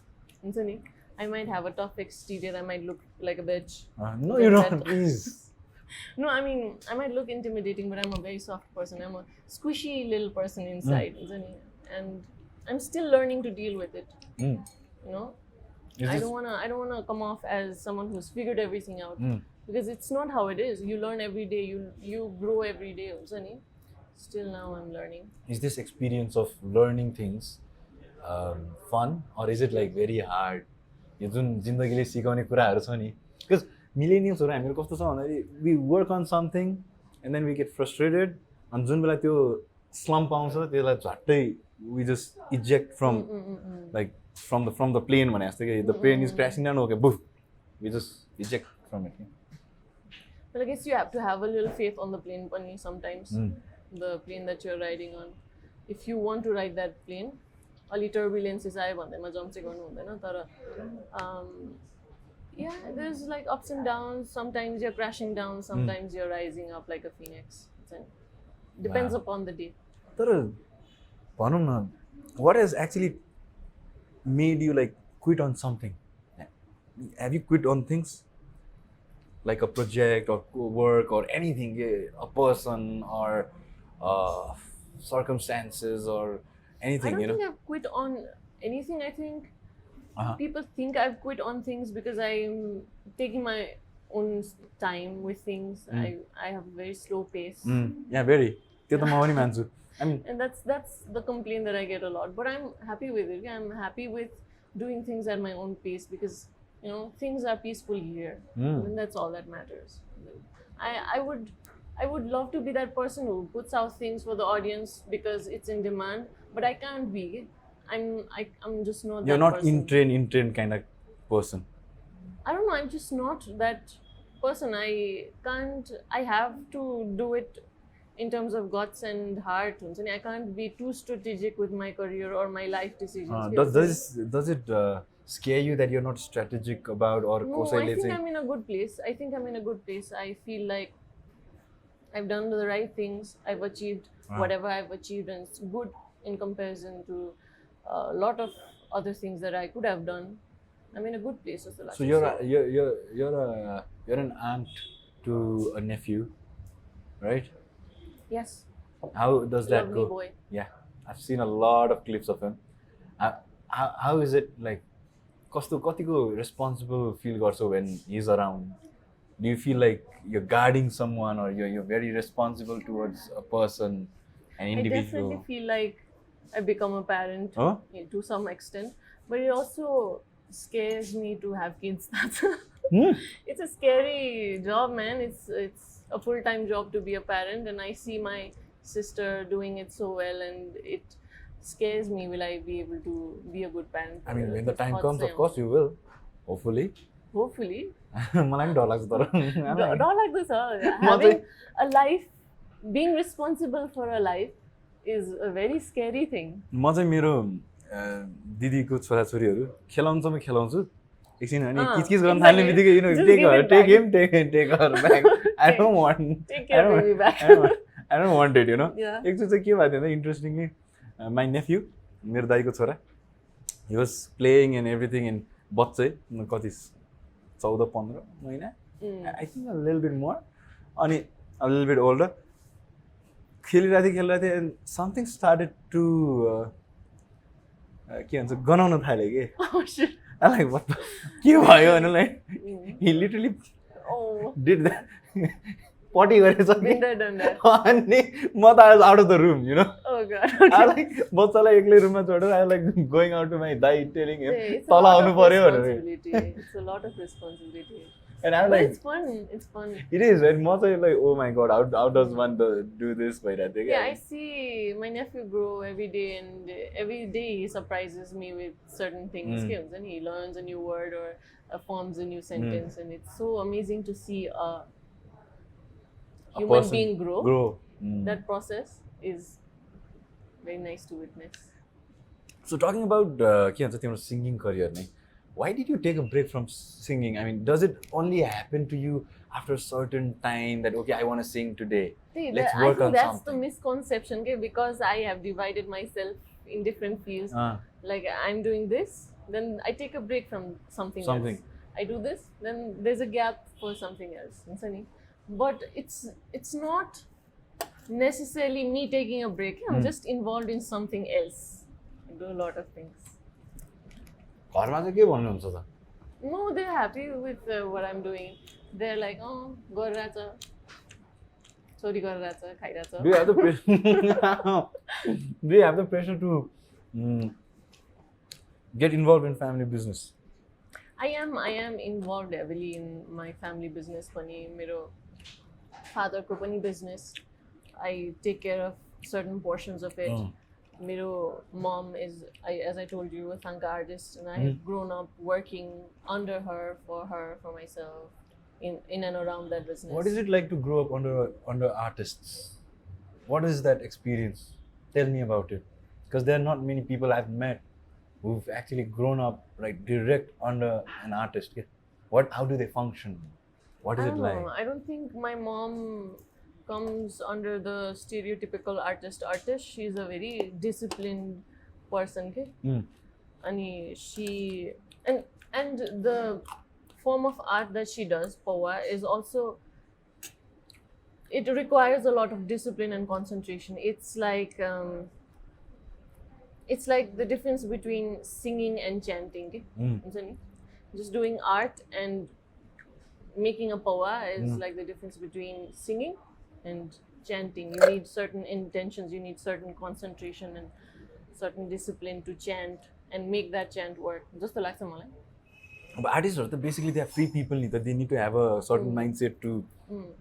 I might have a tough exterior, I might look like a bitch. No, you don't, please. No, I mean, I might look intimidating, but I'm a very soft person. I'm a squishy little person inside. And I'm still learning to deal with it. You know? I don't wanna come off as someone who's figured everything out. Because it's not how it is. You learn every day, you grow every day. Still now I'm learning. Is this experience of learning things fun, or is it like very hard? Because millennials we work on something and then we get frustrated, and slump we just eject from like from the plane. The plane is crashing down, okay, boom, we just eject from it. But I guess you have to have a little faith on the plane bunny sometimes. The plane that you're riding on. If you want to ride that plane, अलि turbulences आयो भन्दैमा jump चाहिँ गर्नु हुँदैन, तर yeah, there's like ups and downs. Sometimes you're crashing down, sometimes you're rising up like a phoenix. Depends upon the day. तर भनौँ न, what has actually made you like quit on something? Have you quit on things? Like a project or work or anything, a person or circumstances or anything, I don't think I've quit on anything. I think people think I've quit on things because I'm taking my own time with things. I have a very slow pace. Yeah, very. And that's the complaint that I get a lot. But I'm happy with it. I'm happy with doing things at my own pace because things are peaceful here, and that's all that matters. I would love to be that person who puts out things for the audience because it's in demand, but I can't be. I'm just not. You're that not person. in train kind of person. I don't know. I'm just not that person. I can't. I have to do it in terms of guts and heart. I can't be too strategic with my career or my life decisions. Does it scare you that you're not strategic about or no, I think I'm in a good place. I feel like I've done the right things. I've achieved whatever I've achieved, and it's good in comparison to a lot of other things that I could have done. I'm in a good place. So you're an aunt to a nephew, right? Yes. How does that Lovely go? Boy. Yeah, I've seen a lot of clips of him. How is it like? Katiको responsible feel garcho when he's around? Do you feel like you're guarding someone, or you're very responsible towards a person, an individual? I definitely feel like I become a parent to some extent, but it also scares me to have kids. It's a scary job, man. It's a full-time job to be a parent, and I see my sister doing it so well, and it scares me. Will I be able to be a good parent? I mean, when the time comes, of course you will, hopefully. Hopefully. मलाई पनि डर लाग्छ तर डर लाग्दो छ. Having a life, being responsible for a life is a very scary thing. म चाहिँ मेरो दिदीको छोराछोरीहरू खेलाउँछमै खेलाउँछु एकछिन अनि किचकिच गर्न थाल्ने बित्तिकै you know take him take her back I don't want Take your baby back. I don't want it, you know. Yeah. एकचोटि चाहिँ के भएको थियो भन्दा इन्ट्रेस्टिङली माई नेफ्यू मेरो दाइको छोरा he was playing and everything in बच्चै कति 14-15 महिना I think a little bit more अनि अ लिटल बिट ओल्डर खेलिरहेको थियो एन्ड समथिङ स्टार्टेड टु के भन्छ गनाउन थाल्यो कि Oh shit. Like what the के भयो भने लाइक हि लिटरली Oh. डिड द्याट पटी गरेछ Been there, done that. अनि म त out of the room you know Oh god. I like बच्चालाई एक्लै रुममा छोडेर I like going out to my दाइ टेलिङ हिम It's a तल lot आउनु of पर्यो भनेर responsibility. It's a lot of responsibility. And I But like it's fun. It's fun. It is and म चाहिँ like oh my god how does one do this भइरहेको थियो Yeah, I क्या see my nephew grow every day, and every day he surprises me with certain things. Skills, and he learns a new word or forms a new sentence, and it's so amazing to see a human person being grow. grow. That process is very nice to witness. So talking about के भन्छ तिम्रो singing career नै why did you take a break from singing? I mean, does it only happen to you after a certain time that okay, I want to sing today? See, Let's I work think on that's something. the misconception, okay? Because I have divided myself in different fields. Like I'm doing this, then I take a break from something else. I do this, then there's a gap for something else. But it's not necessarily me taking a break. I'm just involved in something else. I do a lot of things. घरमा चाहिँ के भन्नुहुन्छ त No, they're happy with what I'm doing. They're like, oh, गरिरहेछ, छोरी गरिरहेछ, खाइरहेछ. Do you have the pressure? Do you have the pressure to get involved in family business? I am involved heavily in my family business पनि मेरो father को पनि business. I take care of certain portions of it. मेरो mom is, as I told you, a Thangka artist, and I have grown up working under her, for myself, in and around that business. What is it like to grow up under artists? What is that experience? Tell me about it. Because there are not many people I've met who've actually grown up like direct under an artist. How do they function? What is it like? I don't think my mom comes under the stereotypical artist. She's a very disciplined person, okay? And she and the form of art that she does, Pawa, is also, it requires a lot of discipline and concentration. It's like the difference between singing and chanting, okay? Just doing art and making a Pawa is like the difference between singing and chanting. You need certain intentions, you need certain concentration and certain discipline to chant and make that chant work. Just the like malai. But artists are basically they are free people that they need to have a certain mindset to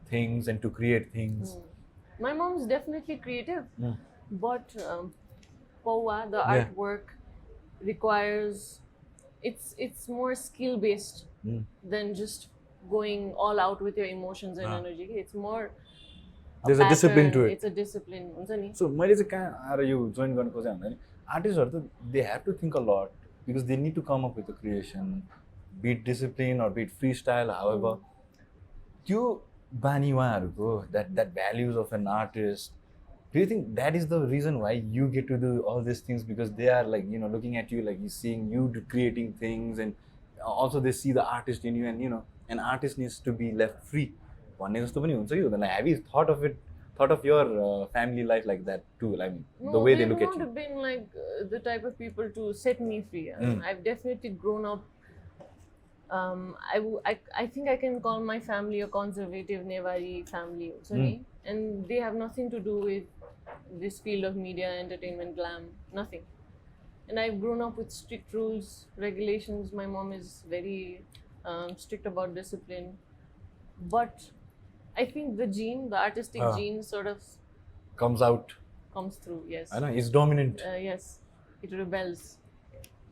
things and to create things. My mom is definitely creative, but Pawa, the artwork, requires it's more skill based than just going all out with your emotions and energy. It's more there's a discipline to it. It's a discipline. So मैले चाहिँ कहाँ आएर यो join गर्न खोजेँ भन्दा नि आर्टिस्टहरू त they have to think a lot because they need to come up with a creation, be it discipline or be it freestyle, however. त्यो बानी उहाँहरूको that values of an artist. Do you think that is the reason why you get to do all these things, because they are like, you know, looking at you like he's seeing you creating things, and also they see the artist in you, and you know, an artist needs to be left free. भन्ने जस्तो पनि हुन्छ कि हुँदैन? Have you thought of your family life like that too? I mean, No, the way they look at they've you. not been like the type of people to set me free. I've definitely grown up. I think I can call my family a conservative Nevari family, and they have nothing to do with this field of media, entertainment, glam, nothing. And I've grown up with strict rules, regulations. My mom is very strict about discipline, but I think the artistic gene sort of comes through, yes. I know, it's dominant. Yes, it rebels.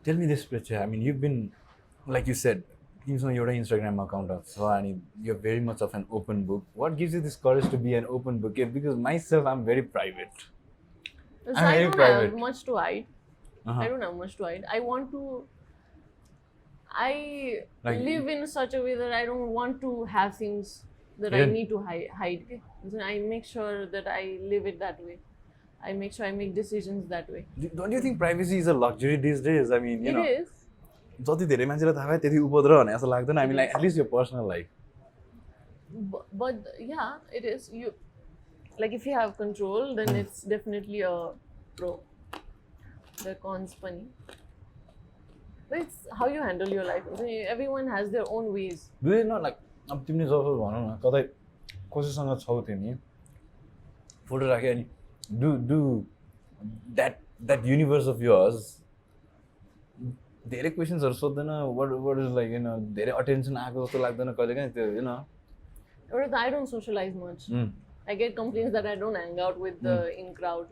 Tell me this, Prechya. I mean, you've been, like you said, तिमीसँग एउटा Instagram account छ अनि you are very much of an open book what gives you this courage to be an open book because myself I am very private So I don't have much to hide. I don't have much to hide. I Like, live in such a way that I don't want to have things that I need to hide. Okay? So I make sure that I live it that way. I make sure I make decisions that way. Don't you think privacy is a luxury these days? I mean, you know. It is. जति धेरै मान्छेलाई थाहा भयो त्यति उपद्रव भने जस्तो लाग्दैन I mean like at least your personal life. But yeah, it is. Like if you have control, then it's definitely a pro. The cons funny. But it's how you handle your life. Everyone has their own ways. Do you not like अब तिमीले जब भनौ न कतै कसैसँग छौ तिमी photo राखे अनि do that universe of yours धेरै क्वेशन्सहरु सोध्दैन what is like you know धेरै अटेन्सन आएको जस्तो लाग्दैन कहिलेकाहीँ त्यो you know I don't socialize much. I get complaints that I don't hang out with the in crowd.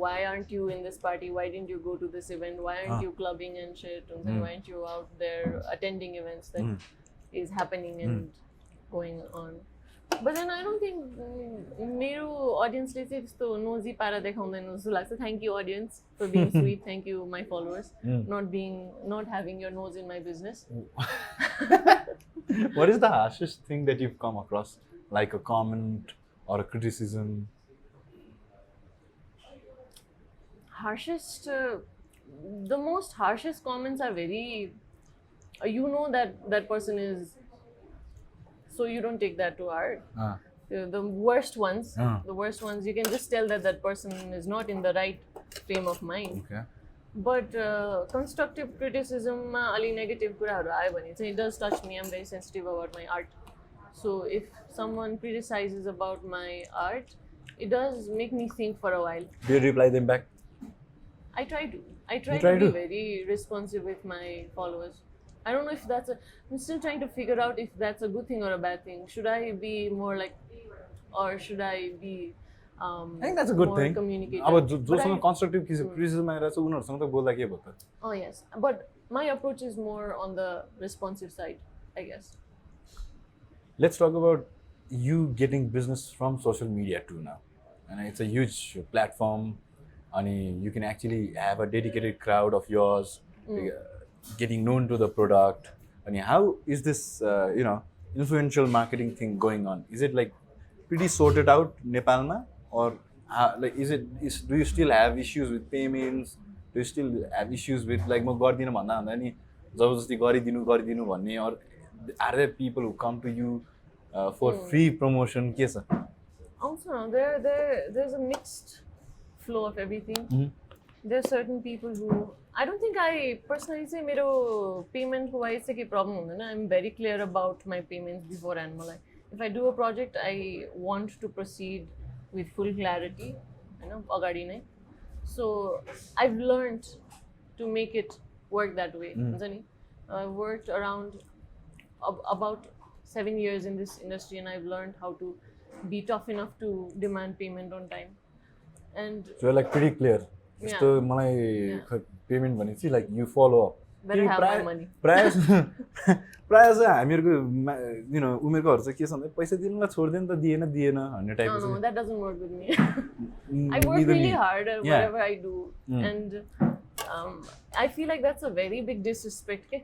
Why aren't you in this party? Why didn't you go to this event? Why aren't you clubbing and shit? And then why aren't you out there attending events that is happening and going on? But then I don't think मेरो audience ले चाहिँ त्यस्तो nosy पारा देखाउँदैन जस्तो लाग्छ. Thank you audience for being sweet. Thank you my followers not having your nose in my business. What is the harshest thing that you've come across? Like a comment or a criticism? Harshest, the most harshest comments are very, you know that person is, so you don't take that to heart. The worst ones, you can just tell that person is not in the right frame of mind. Okay. But constructive criticism, ali negative kuraharu ayo bhane चाहिँ it does touch me. I'm very sensitive about my art. So if someone criticizes about my art, it does make me think for a while. Do you reply them back? I try to be very responsive with my followers. I don't know if I'm still trying to figure out if that's a good thing or a bad thing. Should I be more like, or should I be I think that's a good more thing. communicative? अब जोसँग constructive criticism आइरहेछ उनीहरुसँग त बोल्दा के भयो त? Oh yes, but my approach is more on the responsive side, I guess. Let's talk about you getting business from social media too now. And it's a huge platform. And you can actually have a dedicated crowd of yours getting known to the product. And how is this, influential marketing thing going on? Is it like pretty sorted out Nepalma? Or like do you still have issues with payments? Do you still have issues with like म गर्दिन भन्दा भन्दा नि जबरजस्ती गरिदिनु भन्ने or are there people who come to you for free promotion? के छ? Also, there's a mixed flow of everything. There are certain people who I don't think I personally say मेरो payment wise चाहिँ के problem हुँदैन. I'm very clear about my payments before and मलाई. If I do a project, I want to proceed with full clarity, अगाडि नै. So I've learned to make it work that way. I've worked around about 7 years in this industry, and I've learned how to be tough enough to demand payment on time. And so you're like pretty clear. So मलाई payment भनेपछि like you follow up. Better have my money. प्रायः चाहिँ हामीहरूको उमेरकोहरू चाहिँ के छ भन्दा पैसा दिनुलाई छोड्दियो नि त दिएन भन्ने टाइपको No, that doesn't work with me. I work really hard at whatever I do, and I feel like that's a very big disrespect.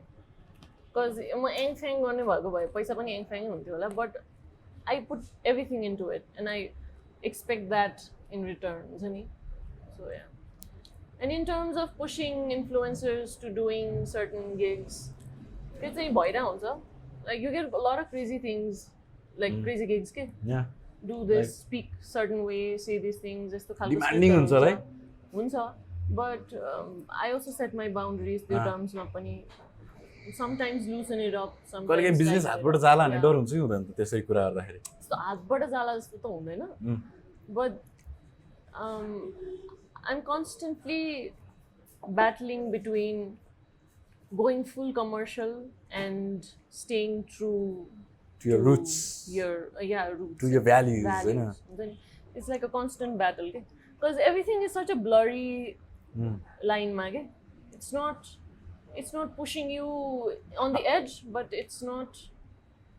Because म एङफ्याङ गर्ने भएको भए पैसा पनि एङफ्याङ हुन्थ्यो होला, but I put everything into it and I expect that in return. So yeah. And in terms of pushing influencers to doing certain gigs, it's a bhaira. Like you get a lot of crazy things, like crazy gigs. Yeah. Do this, speak certain way, say these things. Demanding huncha, right? But I also set my boundaries. The terms napani. Sometimes loosen it up. Sometimes business हातबाट जाला भन्ने डर हुन्छ कि हुँदैन त त्यसै कुरा गर्दाखेरि? So हातबाट जाला जस्तो त हुँदैन. But I'm constantly battling between going full commercial and staying true to your roots. Roots. To your values. Then it's like a constant battle. Because everything is such a blurry line, it's not it's not pushing you on the edge, but it's not,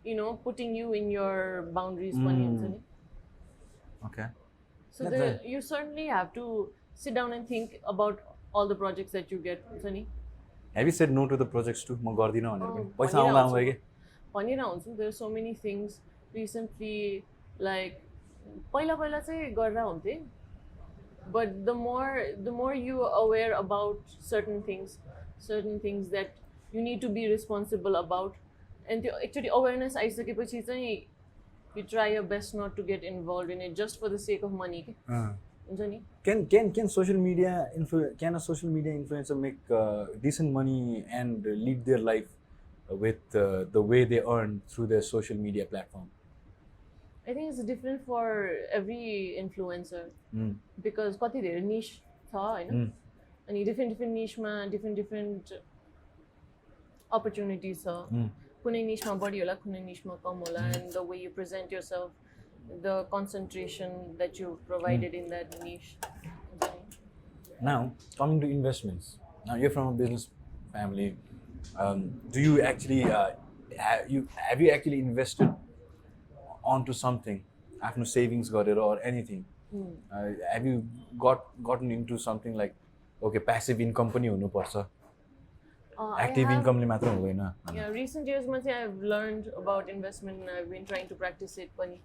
you know, putting you in your boundaries पनि हुन्छ नि. Okay. So you certainly have to sit down and think about all the projects that you get हुन्छ नि. Have you said no to the projects too? म गर्दिन भनेर पनि पैसा आउँदा आउँदै के भनिरहेको हुन्छु. There are so many things recently, like पहिला चाहिँ गरेर हुन्थे, but the more you are aware about certain things that you need to be responsible about, and त्यो actually awareness आइसकेपछि चाहिँ you try your best not to get involved in it just for the sake of money के हुन्छ नि. Can social media can a social media influencer make decent money and lead their life with the way they earn through their social media platform? I think it's different for every influencer because कति धेरै niche छ हैन, अनि different niche मा different opportunities छ. कुनै niche मा बढी होला, कुनै niche मा कम होला, and the way you present yourself, the concentration that you provided in that niche. Now, coming to investments. Now, you're from a business family. Do you actually have you actually invested onto something, आफ्नो savings गरेर or anything? Have you gotten into something like, okay, passive income पनि हुनुपर्छ, active income ले मात्र हुँदैन? Yeah, recent years मा चाहिँ I've learned about investment and I've been trying to practice it पनि.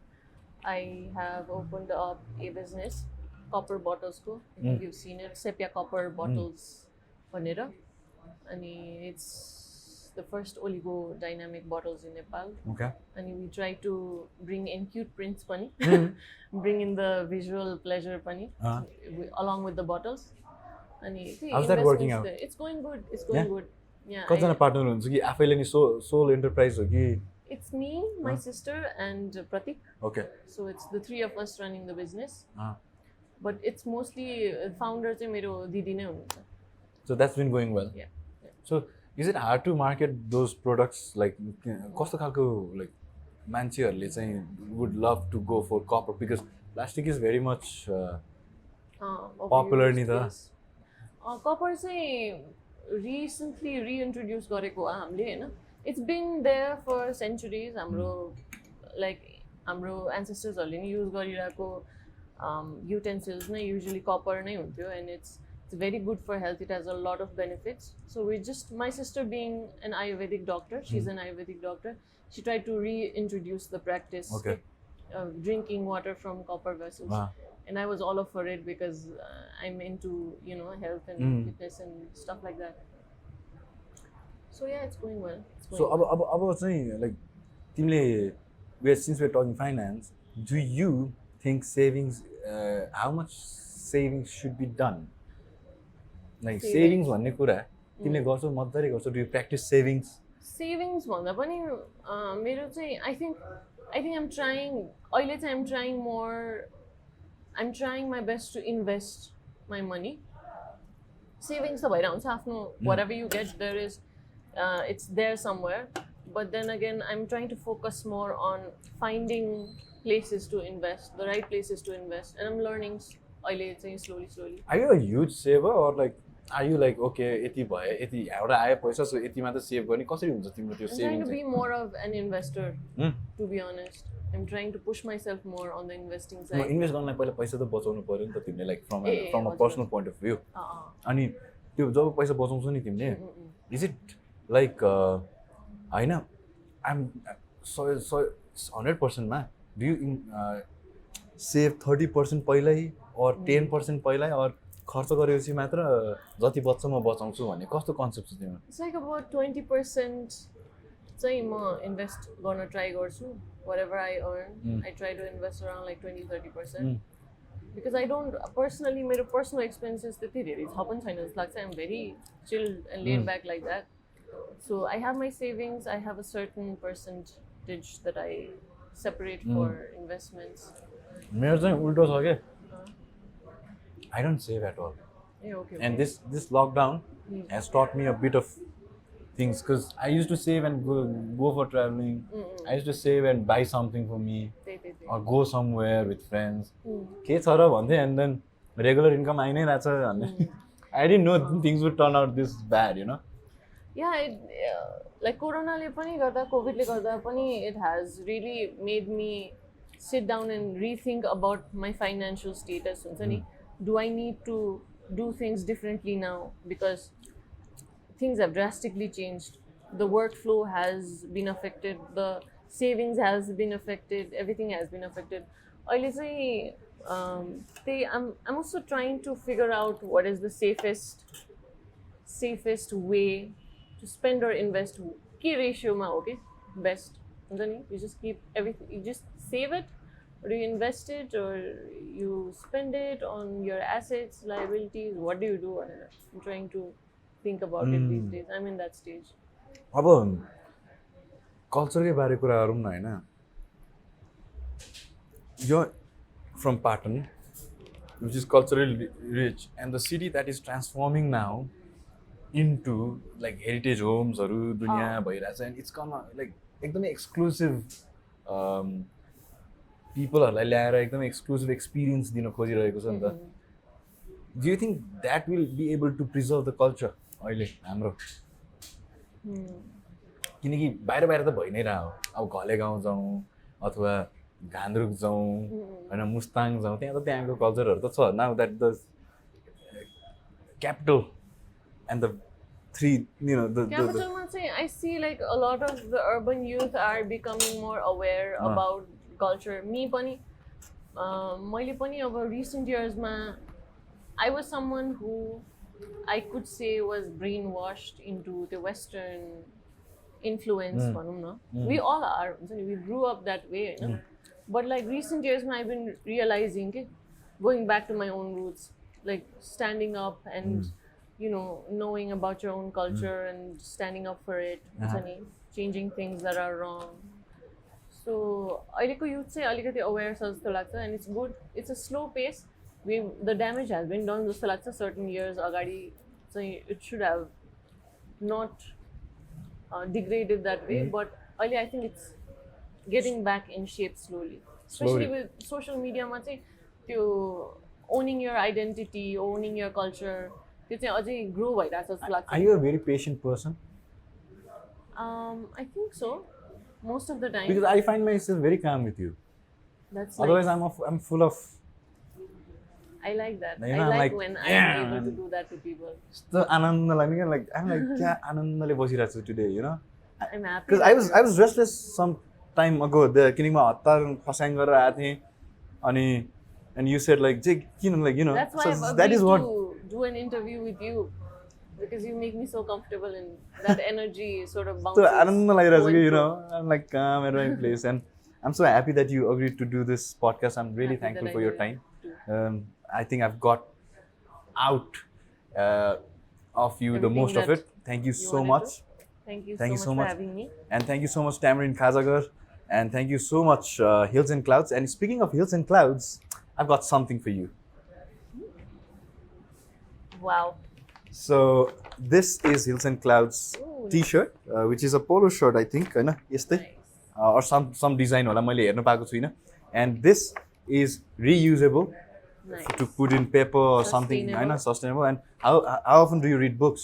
I have opened up a business, copper bottles को. I think you've seen it, sepia copper bottles भनेर, अनि it's the first oligodynamic bottles in Nepal. Okay. And we try to bring in cute prints pani, bring in the visual pleasure pani, along with the bottles. And how's that working out? It's going good. It's going good. Yeah. कतिजना partner हुन्छ कि आफैले नि soul enterprise हो कि? It's me, my sister, and Pratik. Okay. So it's the three of us running the business. But it's mostly founder चाहिँ मेरो दिदी नै हुनुहुन्छ. So that's been going well. Yeah. So is it hard to market those products? Like कस्तो खालको like मान्छेहरूले चाहिँ would love to go for copper because plastic is very much popular नि त. Copper चाहिँ recently reintroduce गरेको हो हामीले हैन. It's been there for centuries. हाम्रो ancestors-हरूले नि युज गरिरहेको utensils नै usually copper नै हुन्थ्यो, and it's very good for health. It has a lot of benefits. So my sister being an Ayurvedic doctor, she's an Ayurvedic doctor, she tried to reintroduce the practice of drinking water from copper vessels. Wow. And I was all up for it because I'm into, you know, health and fitness and stuff like that. So yeah, it's going well. So about saying like, since we're talking finance, do you think savings, how much savings should be done? Like savings भन्ने कुरा तिमीले गर्छौ, मज्जाले गर्छौ. Do you practice savings? Savings भन्दा पनि मेरो चाहिँ I think I'm trying अहिले चाहिँ I'm trying my best to invest my money. Savings त भइरा हुन्छ आफ्नो, whatever you get there is it's there somewhere, but then again I'm trying to focus more on finding places to invest, the right places to invest, and I'm learning अहिले चाहिँ slowly. Are you a huge saver or like are you like okay यति भयो यति एउटा आयो पैसा सो यति मात्र save गर्ने? कसरी हुन्छ तिम्रो त्यो saving? I'm trying to be more of an investor, to be honest. I'm trying to push myself more on the investing side. Invest गर्नलाई पहिला पैसा त बचाउनु पर्यो नि त तिमीले, like from a personal point of view. अनि त्यो जब पैसा बचाउँछौ नि तिमीले, is it like Hahn I'm 100% मा do you save 30% पहिल्यै or 10% पहिल्यै or खर्च गरेपछि मात्र जति बच्छ म बचाउँछु भन्ने कस्तो कन्सेप्ट छ तिम्रो? It's like about 20% चाहिँ म इन्भेस्ट गर्न ट्राई गर्छु. Whatever I earn, I try to invest around like 20-30%. Because I don't personally, मेरो personal expenses त्यति धेरै छ पनि छैन जस्तो लाग्छ. I'm very chilled and laid back like that. So I have my savings, I have a certain percentage that I separate for investments. मेरो चाहिँ उल्टो छ के. I don't save at all. Yeah, okay. And this lockdown has taught me a bit of things because I used to save and go for traveling. I used to save and buy something for me or go somewhere with friends. के छ र भन्थे and then regular income आइ नै रहेछ भन्ने. I didn't know things would turn out this bad, you know. Yeah, like Corona le pani garda, COVID le garda pani, it has really made me sit down and rethink about my financial status. Do I need to do things differently now because things have drastically changed? The workflow has been affected, the savings has been affected, everything has been affected. अहिले चाहिँ I'm also trying to figure out what is the safest way to spend or invest. के ratio मा हो के best हुन्छ नि? You just keep everything, you just save it, or do you invest it, or you spend it on your assets, liabilities? What do you do? I'm trying to think about it these days. I'm in that stage. अब कल्चरकै बारे कुरा गरौँ न होइन. You're from Pradhan, which is culturally rich, and the city that is transforming now into like heritage homes haru dunya bhairacha, and it's gonna like ekdamai exclusive people haruलाई ल्याएर एकदमै exclusive experience दिन खोजिरहेको छ नि त. Do you think that will be able to preserve the culture अहिले हाम्रो? किनकि बाहिर बाहिर त भइ नै रह्यो. अब घले गाउँ जाउँ अथवा घान्द्रुक जाउँ हैन, मुस्ताङ जाउँ, त्यहाँ त त्यहाँको कल्चरहरू त छ. Now that the capital and the three, you know, the capital, I see like a lot of the urban youth are becoming more aware about culture. Me pani, मैले पनि अब recent years ma, I was someone who I could say was brainwashed into the Western influence. We all are. We grew up that way, you know? But like recent years I've been realizing going back to my own roots, like standing up and you know, knowing about your own culture and standing up for it, changing things that are wrong. So अहिलेको youth चाहिँ अलिकति aware छ जस्तो लाग्छ, and it's good. It's a slow pace. The damage has been done जस्तो लाग्छ. Certain years अगाडि चाहिँ it should have not degraded that way, but अहिले I think it's getting back in shape slowly. Especially with social media मा चाहिँ त्यो owning your identity, owning your culture, त्यो चाहिँ अझै grow भइरहेछ जस्तो लाग्छ. Are you a very patient person? I think so, most of the time. Because I find myself very calm with you. That's Otherwise, nice. I'm full of. I like that. You know, I like like, when I'm able to do that to people. So आनन्द लाग्ने क्या, like I'm like क्या आनन्दले बसिरहेको छु today, you know. I'm happy. Because I was restless some time ago. किनकि म हतार खसाङ गरेर आएको थिएँ, अनि and you said like चाहिँ किन, like, you know. That's why so I've that is agreed what. to do an interview with you, because you make me so comfortable and that energy sort of bounces. So आनन्द लागिरहेको छ, you know. I'm like calm at my place, and I'm so happy that you agreed to do this podcast. I'm really Happy thankful that for I your did time. I think I've got out of you the Everything most of that it. Thank you so wanted much. to. Thank you Thank you so so much for much. having me. And thank you so much, Tamarind, Khajaghar. And thank you so much, Hills and Clouds. And speaking of Hills and Clouds, I've got something for you. Wow. So this is Hills and Clouds t-shirt, which is a polo shirt, I think. Nice. Or some design होला मैले हेर्न पाएको छुइनँ. And this is reusable. Nice. To put in paper or something, sustainable. And how often do you read books?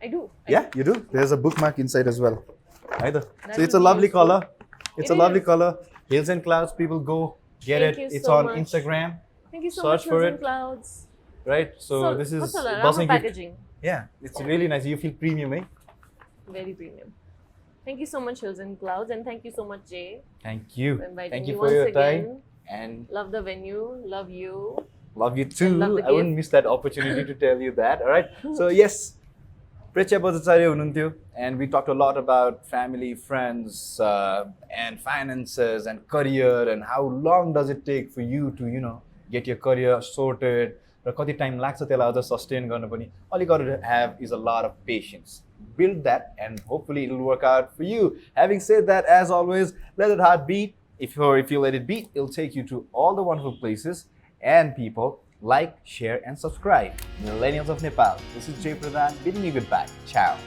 I do. Yeah, you do. There's a bookmark inside as well. Either. That So it's a would be lovely useful. color. It's It a lovely is. color. Hills and Clouds, people go get Thank it. you It's so on much. Instagram, Thank you so Search much, for Hills and it. Clouds. right? So this is Ramai Bossing gift. packaging. Yeah, it's really nice. You feel premium, eh? Very premium. Thank you so much, Hills and Clouds, and thank you so much, Jay, Thank you. for inviting Thank me you for once your again. time. And Love the venue. Love you. love you too. love the I wouldn't miss that opportunity to tell you that. All right. So yes, Prechya Bajracharya hununtyo, and we talked a lot about family, friends, and finances and career, and how long does it take for you to get your career sorted. र कति time लाग्छ त्यसलाई अझ sustain गर्न पनि. All you got to have is a lot of patience. Build that, and hopefully it'll work out for you. Having said that, as always, let it heart beat. If you let it beat, it'll take you to all the wonderful places and people. Like, share, and subscribe. Millennials of Nepal. This is Jay Pradhan bidding you goodbye. Ciao.